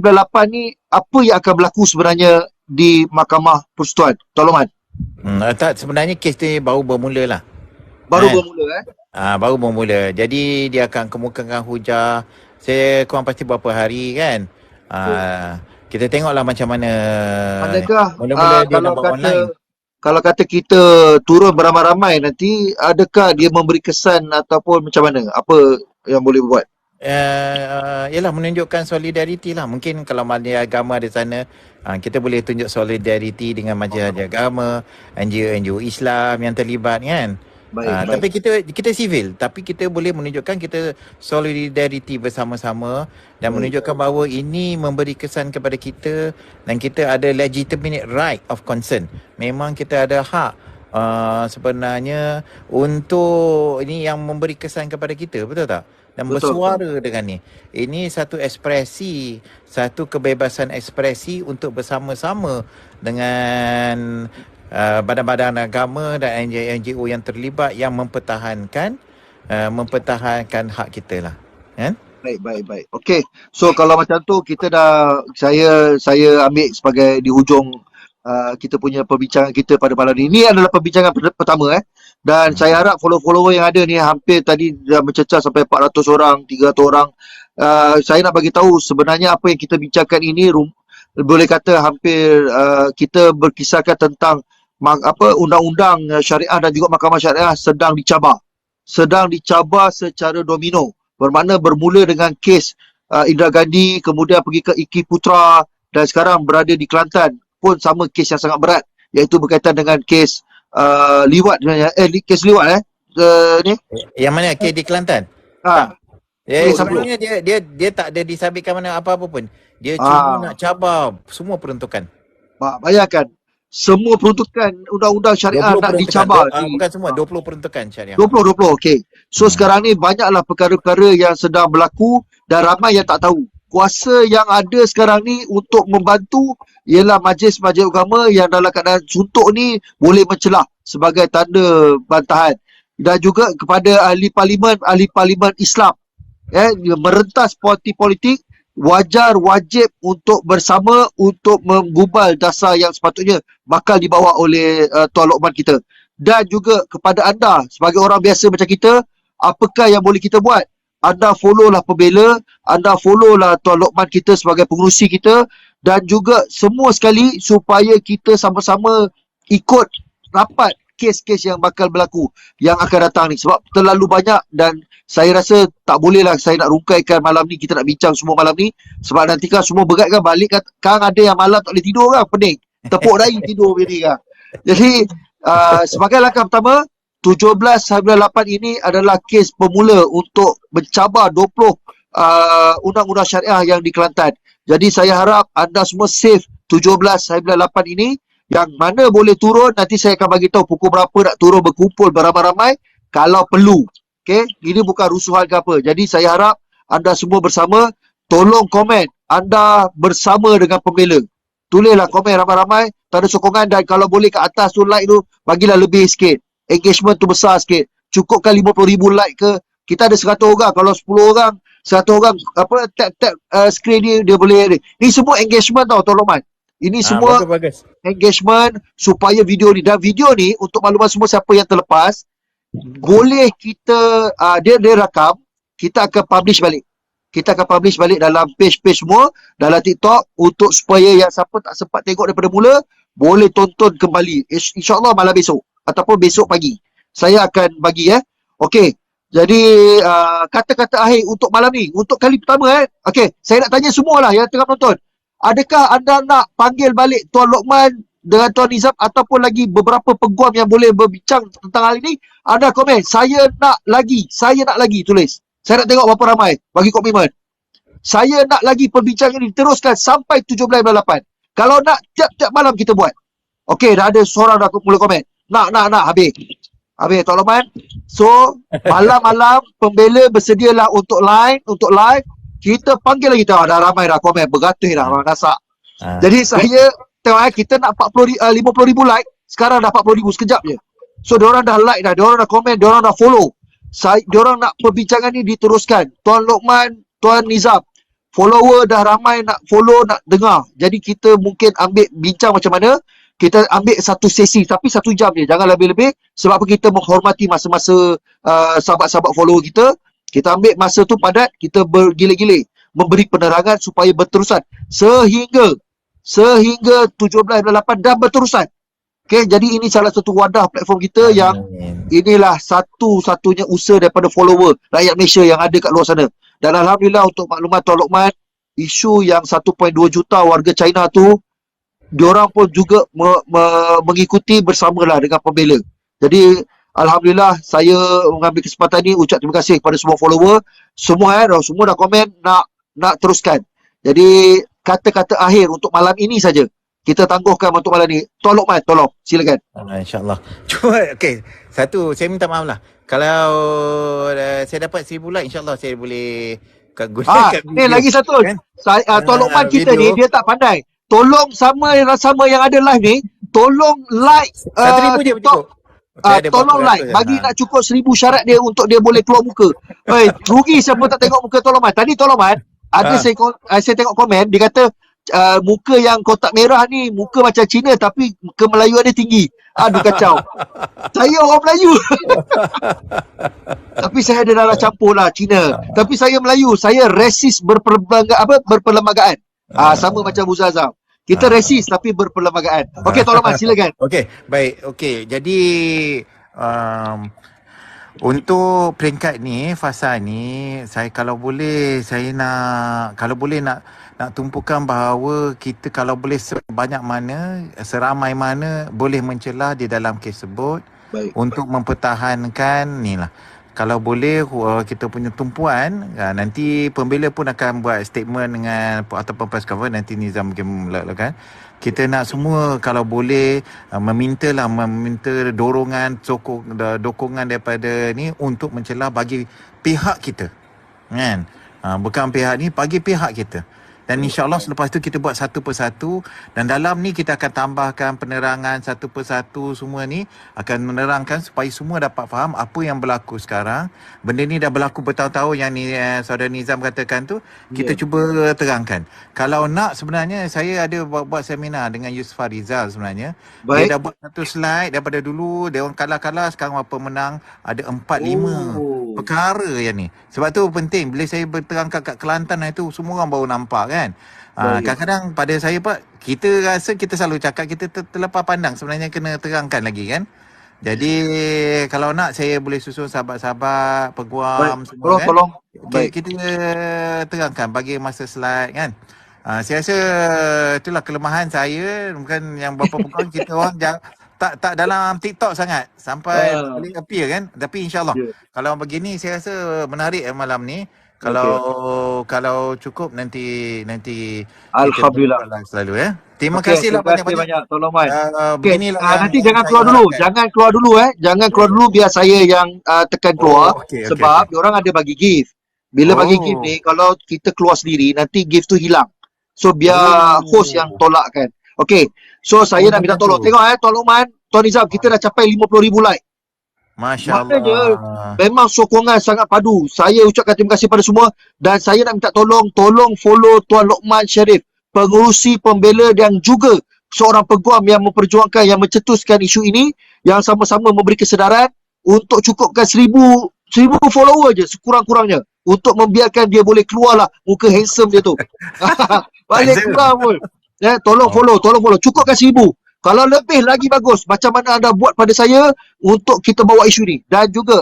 ni apa yang akan berlaku sebenarnya di Mahkamah Persekutuan? Tolong Man. Tak, sebenarnya kes ni baru bermula lah. Baru bermula Baru bermula. Jadi dia akan kemukakan hujah. Saya kurang pasti berapa hari kan. Kita tengoklah macam mana. Adakah Mula-mula dia nak buat online. kalau kata kita turun beramai-ramai nanti, adakah dia memberi kesan ataupun macam mana? Apa yang boleh buat? Ialah menunjukkan solidariti lah. Mungkin kalau majlis agama di sana, kita boleh tunjuk solidariti dengan majlis agama, NGO Islam yang terlibat kan. Baik. Tapi kita civil, tapi kita boleh menunjukkan kita solidariti bersama-sama dan menunjukkan bahawa ini memberi kesan kepada kita dan kita ada legitimate right of concern. Memang kita ada hak sebenarnya untuk ini yang memberi kesan kepada kita, betul tak? Dan Betul. bersuara dengan ni. Ini satu ekspresi, satu kebebasan ekspresi untuk bersama-sama dengan badan-badan agama dan NGO yang terlibat yang mempertahankan hak kita lah. Kan? Baik. Okey. So kalau macam tu kita saya ambil sebagai di hujung kita punya perbincangan kita pada malam ni. Ini adalah perbincangan pertama dan saya harap follower yang ada ni hampir tadi dah mencecah sampai 400 orang, 300 orang. Saya nak bagi tahu sebenarnya apa yang kita bincangkan ini boleh kata hampir kita berkisahkan tentang undang-undang syariah dan juga mahkamah syariah sedang dicabar secara domino. Bermakna bermula dengan kes Indira Gandhi, kemudian pergi ke Iki Putra dan sekarang berada di Kelantan pun sama kes yang sangat berat, iaitu berkaitan dengan kes liwat sebenarnya. Kes liwat ni. Yang mana kes di Kelantan? Sebenarnya dia tak ada disabitkan mana apa-apa pun. Dia cuma nak cabar semua peruntukan. Bayangkan semua peruntukan undang-undang syariah nak dicabar. Bukan semua, 20 peruntukan syariah. 20, okey. So sekarang ni banyaklah perkara-perkara yang sedang berlaku dan ramai yang tak tahu. Kuasa yang ada sekarang ni untuk membantu ialah majlis-majlis agama yang dalam keadaan suntuk ni boleh mencelah sebagai tanda bantahan. Dan juga kepada ahli parlimen Islam merentas politik, wajib untuk bersama untuk menggubal dasar yang sepatutnya bakal dibawa oleh Tuan Lokman kita. Dan juga kepada anda sebagai orang biasa macam kita, apakah yang boleh kita buat? Anda follow lah pembela, anda follow lah Tuan Lokman kita sebagai pengurusi kita, dan juga semua sekali supaya kita sama-sama ikut rapat kes-kes yang bakal berlaku yang akan datang ni, sebab terlalu banyak dan saya rasa tak boleh lah saya nak rungkaikan malam ni, kita nak bincang semua malam ni sebab nanti kan semua berat kan balik kan ada yang malam tak boleh tidur kan, pening tepuk dahi tidur begini kan. Jadi sebagai langkah pertama 17/8 ini adalah kes pemula untuk mencabar 20 undang-undang syariah yang di Kelantan. Jadi saya harap anda semua save 17/8 ini. Yang mana boleh turun, nanti saya akan bagi tahu pukul berapa nak turun berkumpul beramai-ramai kalau perlu. Okey, ini bukan rusuhan ke apa. Jadi saya harap anda semua bersama, tolong komen anda bersama dengan pembela. Tulislah komen ramai-ramai, tak ada sokongan, dan kalau boleh ke atas tu like tu, bagilah lebih sikit. Engagement tu besar sikit. Cukupkan 50,000 like ke? Kita ada 100 orang, kalau 10 orang Satu orang apa tap screen dia boleh. Ni semua engagement tau Tuan Lokman. Ini semua Bagus. engagement supaya video ni, dan video ni untuk makluman semua siapa yang terlepas, boleh kita dia rakam, kita akan publish balik. Kita akan publish balik dalam page-page semua dalam TikTok untuk supaya yang siapa tak sempat tengok daripada mula boleh tonton kembali. InsyaAllah malam besok ataupun besok pagi saya akan bagi Okey. Jadi kata-kata akhir untuk malam ni, untuk kali pertama okey, saya nak tanya semualah yang tengah menonton. Adakah anda nak panggil balik Tuan Lokman dengan Tuan Nizam ataupun lagi beberapa peguam yang boleh berbincang tentang hal ini? Anda komen, saya nak lagi, tulis. Saya nak tengok berapa ramai, bagi komitmen. Saya nak lagi perbincangan ini diteruskan sampai 17.8. Kalau nak, tiap-tiap malam kita buat. Okey, dah ada seorang dah mula komen. Nak, habis. Habis, Tuan Lokman. So, malam-malam pembela bersedialah untuk live. Kita panggil lagi, dah ramai dah komen, beratus dah orang nasak. Jadi saya tengok kita nak 50,000 like, sekarang dah 40,000 sekejap je. So diorang dah like dah, diorang dah komen, diorang dah follow. Diorang nak perbincangan ni diteruskan. Tuan Lokman, Tuan Nizam, follower dah ramai nak follow, nak dengar. Jadi kita mungkin ambil bincang macam mana, kita ambil satu sesi tapi 1 jam je, jangan lebih-lebih, sebab apa kita menghormati masa-masa sahabat-sahabat follower kita. Kita ambil masa tu padat, kita bergile-gile memberi penerangan supaya berterusan sehingga 17.8 dan berterusan. Okay, jadi ini salah satu wadah platform kita yang inilah satu-satunya usaha daripada follower rakyat Malaysia yang ada kat luar sana. Dan Alhamdulillah untuk maklumat Tuan Lokman, isu yang 1.2 juta warga China tu, diorang pun juga mengikuti bersamalah dengan pembela. Jadi Alhamdulillah, saya mengambil kesempatan ni ucap terima kasih kepada semua follower. Semua semua dah komen nak teruskan. Jadi kata-kata akhir untuk malam ini saja kita tangguhkan untuk malam ni. Tuan Lokman, tolong silakan. InsyaAllah. Cuma satu saya minta maaf lah. Kalau saya dapat 1,000 like, InsyaAllah saya boleh gunakan video. Lagi satu kan? Tuan Lokman kita video. ni dia tak pandai. Tolong sama yang ada live ni, tolong like 1,000 je cukup. Tolong like, bagi nak cukup 1,000 syarat dia untuk dia boleh keluar muka. Rugi siapa tak tengok muka Tuan Lokman. Tadi Tuan Lokman ada saya tengok komen, dia kata muka yang kotak merah ni muka macam Cina tapi kemelayuan dia tinggi. Aduh kacau. Saya orang Melayu. Tapi saya ada darah campur lah Cina. Tapi saya Melayu, saya resis berperlembagaan. Sama macam Muzazam. Kita resis tapi berperlembagaan. Okey Tuan Lokman, silakan. Okey, baik. Okey, jadi untuk peringkat ni, fasa ni, kalau boleh nak tumpukan bahawa kita kalau boleh seramai mana boleh mencelah di dalam kes tersebut. Baik. Untuk mempertahankan ni lah. Kalau boleh kita punya tumpuan, nanti pembela pun akan buat statement dengan ataupun press conference, nanti Nizam mungkin melakukan. Kita nak semua kalau boleh meminta dokongan daripada ni untuk mencelah bagi pihak kita. Kan? Bukan pihak ni, bagi pihak kita. Dan insyaAllah selepas tu kita buat satu persatu, dan dalam ni kita akan tambahkan penerangan satu persatu, semua ni akan menerangkan supaya semua dapat faham apa yang berlaku sekarang. Benda ni dah berlaku bertahun-tahun yang ni Saudara Nizam katakan tu, kita cuba terangkan. Kalau nak, sebenarnya saya ada buat seminar dengan Yusuf Rizal sebenarnya. Baik. Dia dah buat satu slide daripada dulu, dia orang kalah-kalah, sekarang apa menang, ada 4-5 perkara yang ni. Sebab tu penting, bila saya berterangkan kat Kelantan itu, semua orang baru nampak kan. Kadang-kadang pada saya Pak, kita rasa kita selalu cakap, kita terlepas pandang, sebenarnya kena terangkan lagi kan. Jadi kalau nak, saya boleh susun sahabat-sahabat peguam semua kan. Tolong. Kita terangkan bagi masa slide kan. Saya rasa itulah kelemahan saya, bukan yang berapa peguam kita orang tak dalam TikTok sangat sampai boleh appear kan. Tapi insyaAllah kalau begini saya rasa menarik malam ni. Kalau cukup nanti Alhamdulillah selalu Terima kasihlah banyak-banyak. Tolong Mai. Nanti jangan keluar dulu. Jangan keluar dulu biar saya yang tekan keluar, sebab diorang ada bagi gift. Bila bagi gift ni, kalau kita keluar sendiri nanti gift tu hilang. So biar host yang tolakkan. Okey. So saya nak minta tolong. Tengok Tuan Lokman, Tuan Nizam, kita dah capai 50,000 like. Masya Maknanya Allah. memang sokongan sangat padu. Saya ucapkan terima kasih pada semua dan saya nak minta tolong follow Tuan Lokman Sharif, pengurusi pembela dan juga seorang peguam yang memperjuangkan, yang mencetuskan isu ini, yang sama-sama memberi kesedaran untuk cukupkan 1000 follower je sekurang-kurangnya untuk membiarkan dia boleh keluarlah muka handsome dia tu. Balik Handsome. kurang pun. Tolong follow. Cukupkan 1000. Kalau lebih lagi bagus. Macam mana anda buat pada saya untuk kita bawa isu ni. Dan juga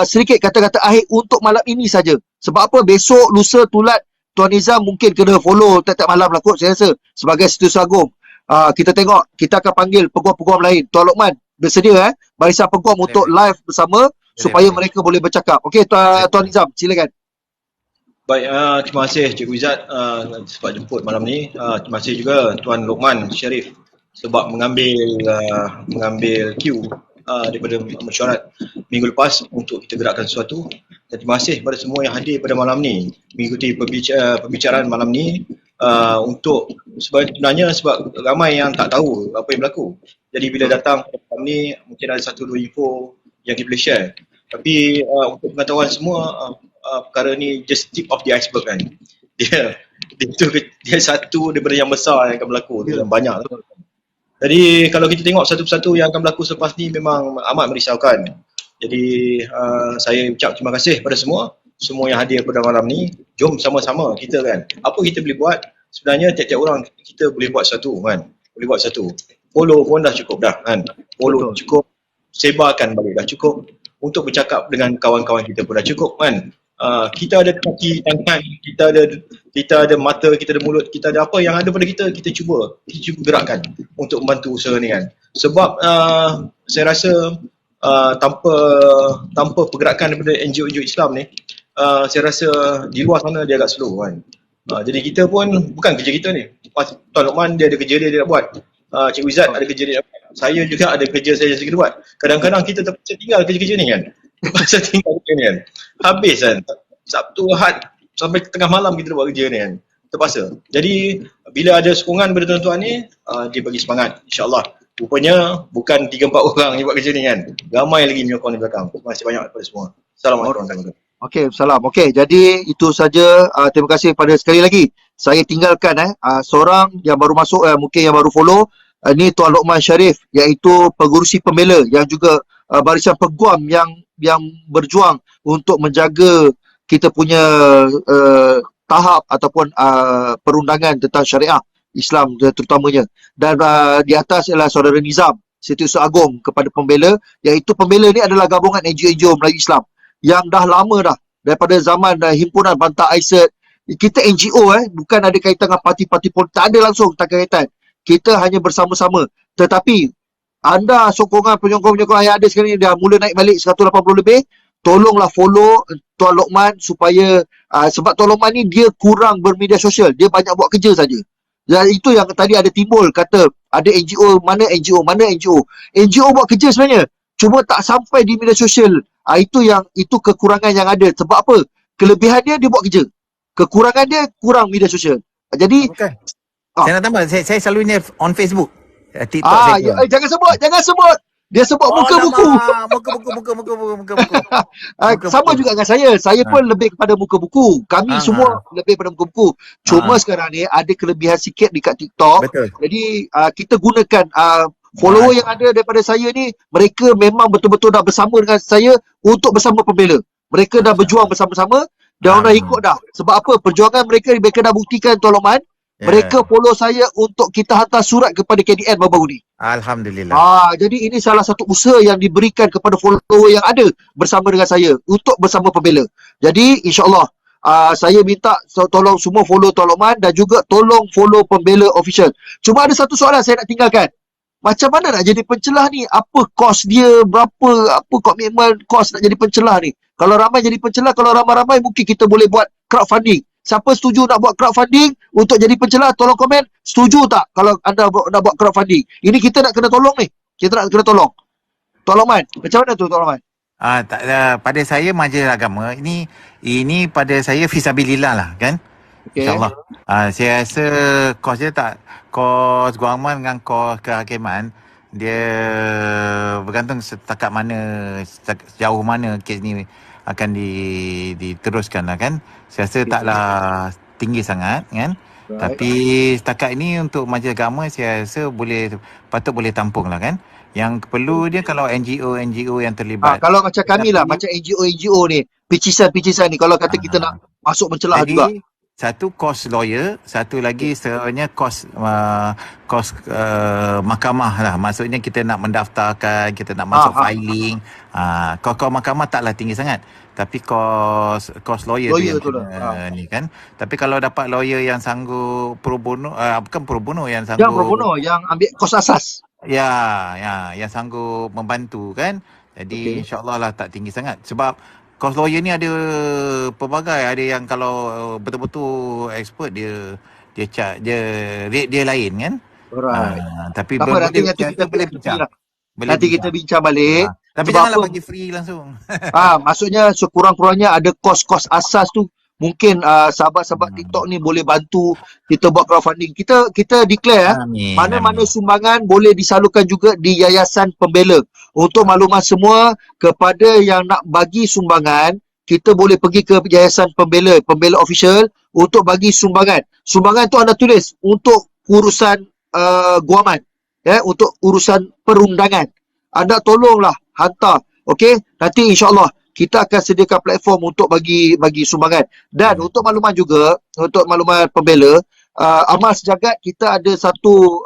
sedikit kata-kata akhir untuk malam ini saja. Sebab apa? Besok, lusa, tulat Tuan Nizam mungkin kena follow tiap-tiap malam lah kot saya rasa. Sebagai Setiausaha Agung. Kita tengok. Kita akan panggil peguam-peguam lain. Tuan Lokman bersedia barisan peguam untuk live bersama supaya mereka boleh bercakap. Okey, Tuan Nizam, silakan. Baik, terima kasih Cikgu Izzat sebab jemput malam ni. Terima kasih juga Tuan Lokman Sharif sebab mengambil cue daripada mesyuarat minggu lepas untuk kita gerakkan sesuatu. Dan terima kasih kepada semua yang hadir pada malam ni mengikuti perbicaraan malam ni untuk sebenarnya sebab ramai yang tak tahu apa yang berlaku. Jadi bila datang pada malam ni mungkin ada satu dua info yang kita boleh share. Tapi untuk pengetahuan semua perkara ni just tip of the iceberg kan. Dia satu daripada yang besar yang akan berlaku, yang banyak. Jadi kalau kita tengok satu persatu yang akan berlaku selepas ni memang amat merisaukan. Jadi saya ucap terima kasih pada semua yang hadir pada malam ni. Jom sama-sama kita kan. Apa kita boleh buat? Sebenarnya tiap-tiap orang kita boleh buat satu kan. Boleh buat satu. Follow pun dah cukup dah kan. Follow cukup. Sebarkan balik dah cukup. Untuk bercakap dengan kawan-kawan kita pun dah cukup kan. Kita ada kaki, tangan, kita ada mata, kita ada mulut, kita ada apa yang ada pada kita cuba gerakkan untuk membantu usaha ni kan. Sebab saya rasa tanpa pergerakan daripada NGO-NGO Islam ni, saya rasa di luar sana dia agak slow kan. Jadi kita pun bukan kerja kita ni. Tuan Lokman dia ada kerja dia nak buat. Cikgu Izzat ada kerja dia nak buat. Saya juga ada kerja saya kita buat. Kadang-kadang kita terpaksa tinggal kerja-kerja ni kan. Terpaksa tinggal kerja ni kan. Habis kan. Sabtu, Ahad sampai tengah malam kita buat kerja ni kan. Terpaksa. Jadi bila ada sokongan daripada tuan-tuan ni, dia bagi semangat insya-Allah. Rupanya bukan 3-4 orang yang buat kerja ni kan. Ramai lagi menyokong di belakang. Terima kasih banyak kepada semua. Assalamualaikum warahmatullahi wabarakatuh. Okey, salam. Okey, jadi itu saja. Terima kasih pada sekali lagi. Saya tinggalkan seorang yang baru masuk, mungkin yang baru follow. Ni Tuan Lokman Sharif, iaitu pengurusi pembela yang juga barisan peguam yang berjuang untuk menjaga kita punya tahap ataupun perundangan tentang syariah Islam terutamanya. Dan di atas ialah saudara Nizam, Setiausaha Agung kepada pembela, iaitu pembela ni adalah gabungan NGO Melayu Islam yang dah lama dah, daripada zaman himpunan Bantah Aisat. Kita NGO bukan ada kaitan dengan parti-parti politik, tak ada langsung, tak kaitan. Kita hanya bersama-sama. Tetapi anda sokongan penyokong-penyokong yang ada sekarang ni dah mula naik balik 180 lebih. Tolonglah follow Tuan Lokman supaya sebab Tuan Lokman ni dia kurang bermedia sosial, dia banyak buat kerja saja. Dan itu yang tadi ada timbul kata ada NGO, mana NGO buat kerja sebenarnya, cuma tak sampai di media sosial. Itu kekurangan yang ada. Sebab apa? Kelebihan dia buat kerja, kekurangan dia kurang media sosial. Jadi saya nak tambah, saya selalunya on Facebook, TikTok saya. Jangan sebut. Dia sebut muka buku. Muka buku. Sama juga dengan saya. Saya pun lebih kepada muka buku. Kami semua lebih kepada muka buku. Cuma sekarang ni ada kelebihan sikit dekat TikTok. Betul. Jadi kita gunakan follower yang ada daripada saya ni, mereka memang betul-betul dah bersama dengan saya untuk bersama pembela. Mereka dah berjuang bersama-sama dan dah ikut dah. Sebab apa? Perjuangan mereka dah buktikan Tuan Lokman. Mereka follow saya untuk kita hantar surat kepada KDN baru-baru ni. Alhamdulillah. Jadi ini salah satu usaha yang diberikan kepada follower yang ada bersama dengan saya untuk bersama pembela. Jadi insya-Allah saya minta tolong semua follow Tuan Lokman dan juga tolong follow Pembela Official. Cuma ada satu soalan saya nak tinggalkan. Macam mana nak jadi pencelah ni? Apa kos dia? Berapa? Apa komitmen kos nak jadi pencelah ni? Kalau ramai jadi pencelah, kalau ramai-ramai mungkin kita boleh buat crowdfunding. Siapa setuju nak buat crowdfunding untuk jadi pencelah, tolong komen. Setuju tak kalau anda nak buat crowdfunding? Ini kita nak kena tolong ni. Kita nak kena tolong. Tuan Lokman, macam mana tu Tuan Lokman? Pada saya majlis agama ini pada saya fisabilillah lah kan. Okay. InsyaAllah. Saya rasa kos dia tak, kos guaman dengan kos kehakiman Dia bergantung setakat mana, sejauh mana kes ni akan diteruskan lah kan. Saya rasa taklah tinggi sangat kan. Right. Tapi setakat ini untuk majlis agama saya rasa patut boleh tampung lah kan. Yang perlu dia kalau NGO yang terlibat. Kalau macam kami lah, macam NGO ni, picisan ni, kalau kata kita nak masuk mencelah jadi, juga. Satu kos lawyer, satu lagi sebenarnya kos mahkamah lah. Maksudnya kita nak mendaftarkan, kita nak masuk filing. Kos mahkamah taklah tinggi sangat. Tapi kos lawyer tu yang kena ni kan. Tapi kalau dapat lawyer yang sanggup pro bono, bukan pro bono, yang sanggup. Yang pro bono, yang ambil kos asas. Ya, yang sanggup membantu kan. Jadi insyaAllah lah tak tinggi sangat. Sebab kos lawyer ni ada pelbagai. Ada yang kalau betul-betul expert dia rate dia lain kan. Alright. Tapi nanti kita boleh bincang. Nanti kita bincang balik. Tapi janganlah bagi free langsung. Maksudnya sekurang-kurangnya ada kos-kos asas tu. Mungkin sahabat-sahabat TikTok ni boleh bantu kita buat crowdfunding. Kita declare mana-mana sumbangan boleh disalurkan juga di Yayasan Pembela. Untuk makluman semua, kepada yang nak bagi sumbangan, kita boleh pergi ke Yayasan Pembela official untuk bagi sumbangan. Sumbangan tu anda tulis untuk urusan guaman, untuk urusan perundangan. Anda tolonglah hantar. Okey, nanti insya-Allah kita akan sediakan platform untuk bagi sumbangan. Dan untuk makluman juga, untuk makluman pembela, Amal Sejagat kita ada satu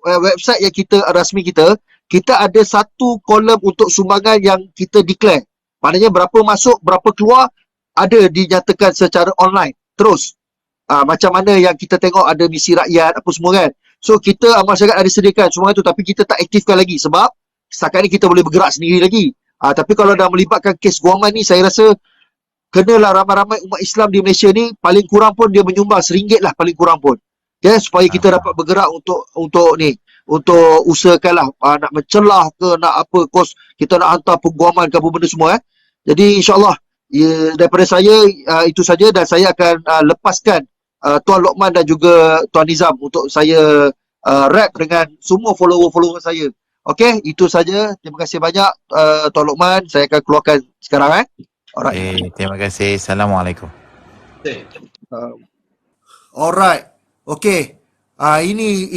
website yang rasmi kita ada satu kolom untuk sumbangan yang kita declare. Maknanya berapa masuk, berapa keluar, ada dinyatakan secara online. Terus, macam mana yang kita tengok ada misi rakyat, apa semua kan. So, kita Amal Sejagat ada sediakan semua itu, tapi kita tak aktifkan lagi sebab setakat ni kita boleh bergerak sendiri lagi. Tapi kalau dah melibatkan kes guaman ni, saya rasa kenalah ramai-ramai umat Islam di Malaysia ni, paling kurang pun dia menyumbang RM1 lah paling kurang pun. Supaya kita dapat bergerak untuk usahakanlah nak mencelah ke, nak apa, kos kita nak hantar pengguaman ke apa benda semua. Jadi insyaAllah daripada saya itu saja, dan saya akan lepaskan Tuan Lokman dan juga Tuan Nizam untuk saya rap dengan semua follower-follower saya. Okey, itu saja. Terima kasih banyak Tuan Lokman. Saya akan keluarkan sekarang. Alright. Terima kasih. Assalamualaikum. Alright. Okey.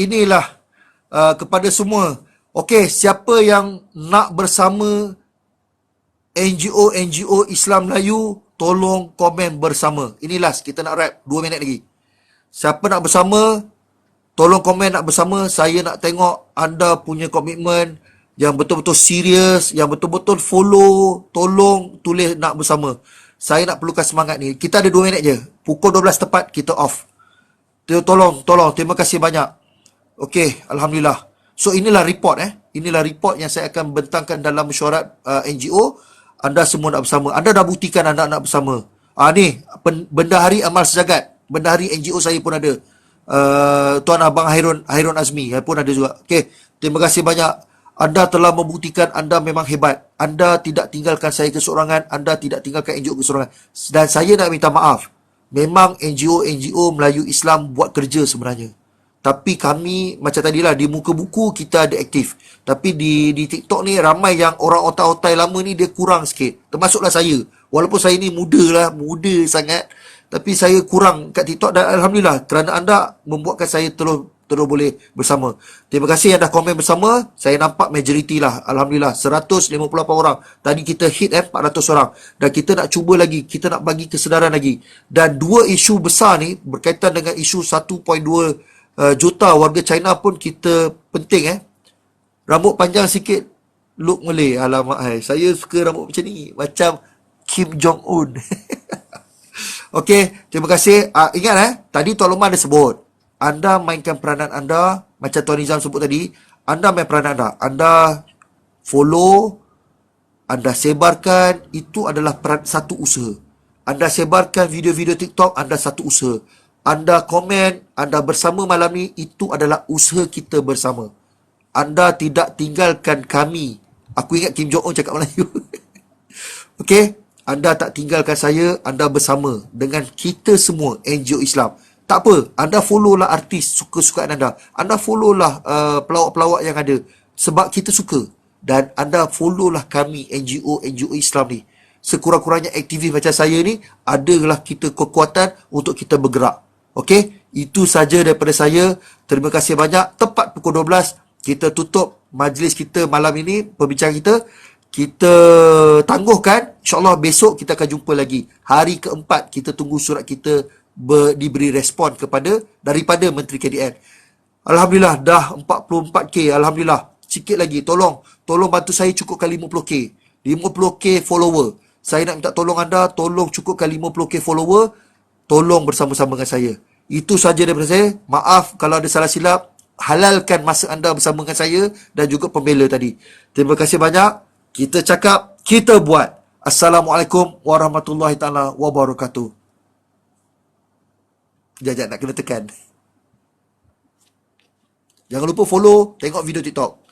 Inilah kepada semua. Okey, siapa yang nak bersama NGO Islam Melayu, tolong komen bersama. Inilah kita nak rap 2 minit lagi. Siapa nak bersama, tolong komen nak bersama. Saya nak tengok anda punya komitmen yang betul-betul serius, yang betul-betul follow. Tolong tulis nak bersama. Saya nak perlukan semangat ni. Kita ada 2 minit je. Pukul 12 tepat kita off. Tolong. Terima kasih banyak. Okey, alhamdulillah. So inilah report Inilah report yang saya akan bentangkan dalam mesyuarat NGO. Anda semua nak bersama. Anda dah buktikan anda nak bersama. Ni Bendahari Amal Sejagat. Bendahari NGO saya pun ada. Tuan Abang Hairun Azmi pun ada juga. Okey, terima kasih banyak. Anda telah membuktikan anda memang hebat. Anda tidak tinggalkan saya keseorangan, anda tidak tinggalkan NGO keseorangan. Dan saya nak minta maaf. Memang NGO Melayu Islam buat kerja sebenarnya. Tapi kami macam tadilah di muka buku kita ada aktif. Tapi di TikTok ni ramai yang orang otai-otai lama ni dia kurang sikit. Termasuklah saya. Walaupun saya ni muda sangat. Tapi saya kurang kat TikTok dan alhamdulillah kerana anda membuatkan saya terus boleh bersama. Terima kasih yang dah komen bersama. Saya nampak majoriti lah. Alhamdulillah 158 orang. Tadi kita hit 400 orang. Dan kita nak cuba lagi. Kita nak bagi kesedaran lagi. Dan 2 isu besar ni berkaitan dengan isu 1.2 juta warga China pun kita penting Rambut panjang sikit look Malay. Alamak saya suka rambut macam ni. Macam Kim Jong-un. Okey, terima kasih. Ingat tadi Tuan Lokman ada sebut. Anda mainkan peranan anda macam Tuan Nizam sebut tadi. Anda main peranan anda. Anda follow, anda sebarkan, itu adalah satu usaha. Anda sebarkan video-video TikTok, anda satu usaha. Anda komen, anda bersama malam ni, itu adalah usaha kita bersama. Anda tidak tinggalkan kami. Aku ingat Kim Jong-un cakap Melayu. Okey, anda tak tinggalkan saya, anda bersama dengan kita semua NGO Islam. Tak apa, anda follow lah artis suka-sukaan anda. Anda follow lah pelawak-pelawak yang ada. sebab kita suka. Dan anda follow lah kami NGO Islam ni. Sekurang-kurangnya aktivis macam saya ni, adalah kita kekuatan untuk kita bergerak. Okey, itu saja daripada saya. Terima kasih banyak. Tepat pukul 12 kita tutup majlis kita malam ini, perbincangan kita. Kita tangguhkan, insyaAllah besok kita akan jumpa lagi. Hari keempat kita tunggu surat kita diberi respon daripada Menteri KDN. Alhamdulillah dah 44k. Alhamdulillah. Sikit lagi, tolong bantu saya cukupkan 50k. 50k follower. Saya nak minta tolong anda, tolong cukupkan 50k follower. Tolong bersama-sama dengan saya. Itu saja daripada saya. Maaf kalau ada salah silap. Halalkan masa anda bersama dengan saya dan juga pembela tadi. Terima kasih banyak. Kita cakap, kita buat. Assalamualaikum warahmatullahi taala wabarakatuh. Jajak nak kena tekan. Jangan lupa follow, tengok video TikTok.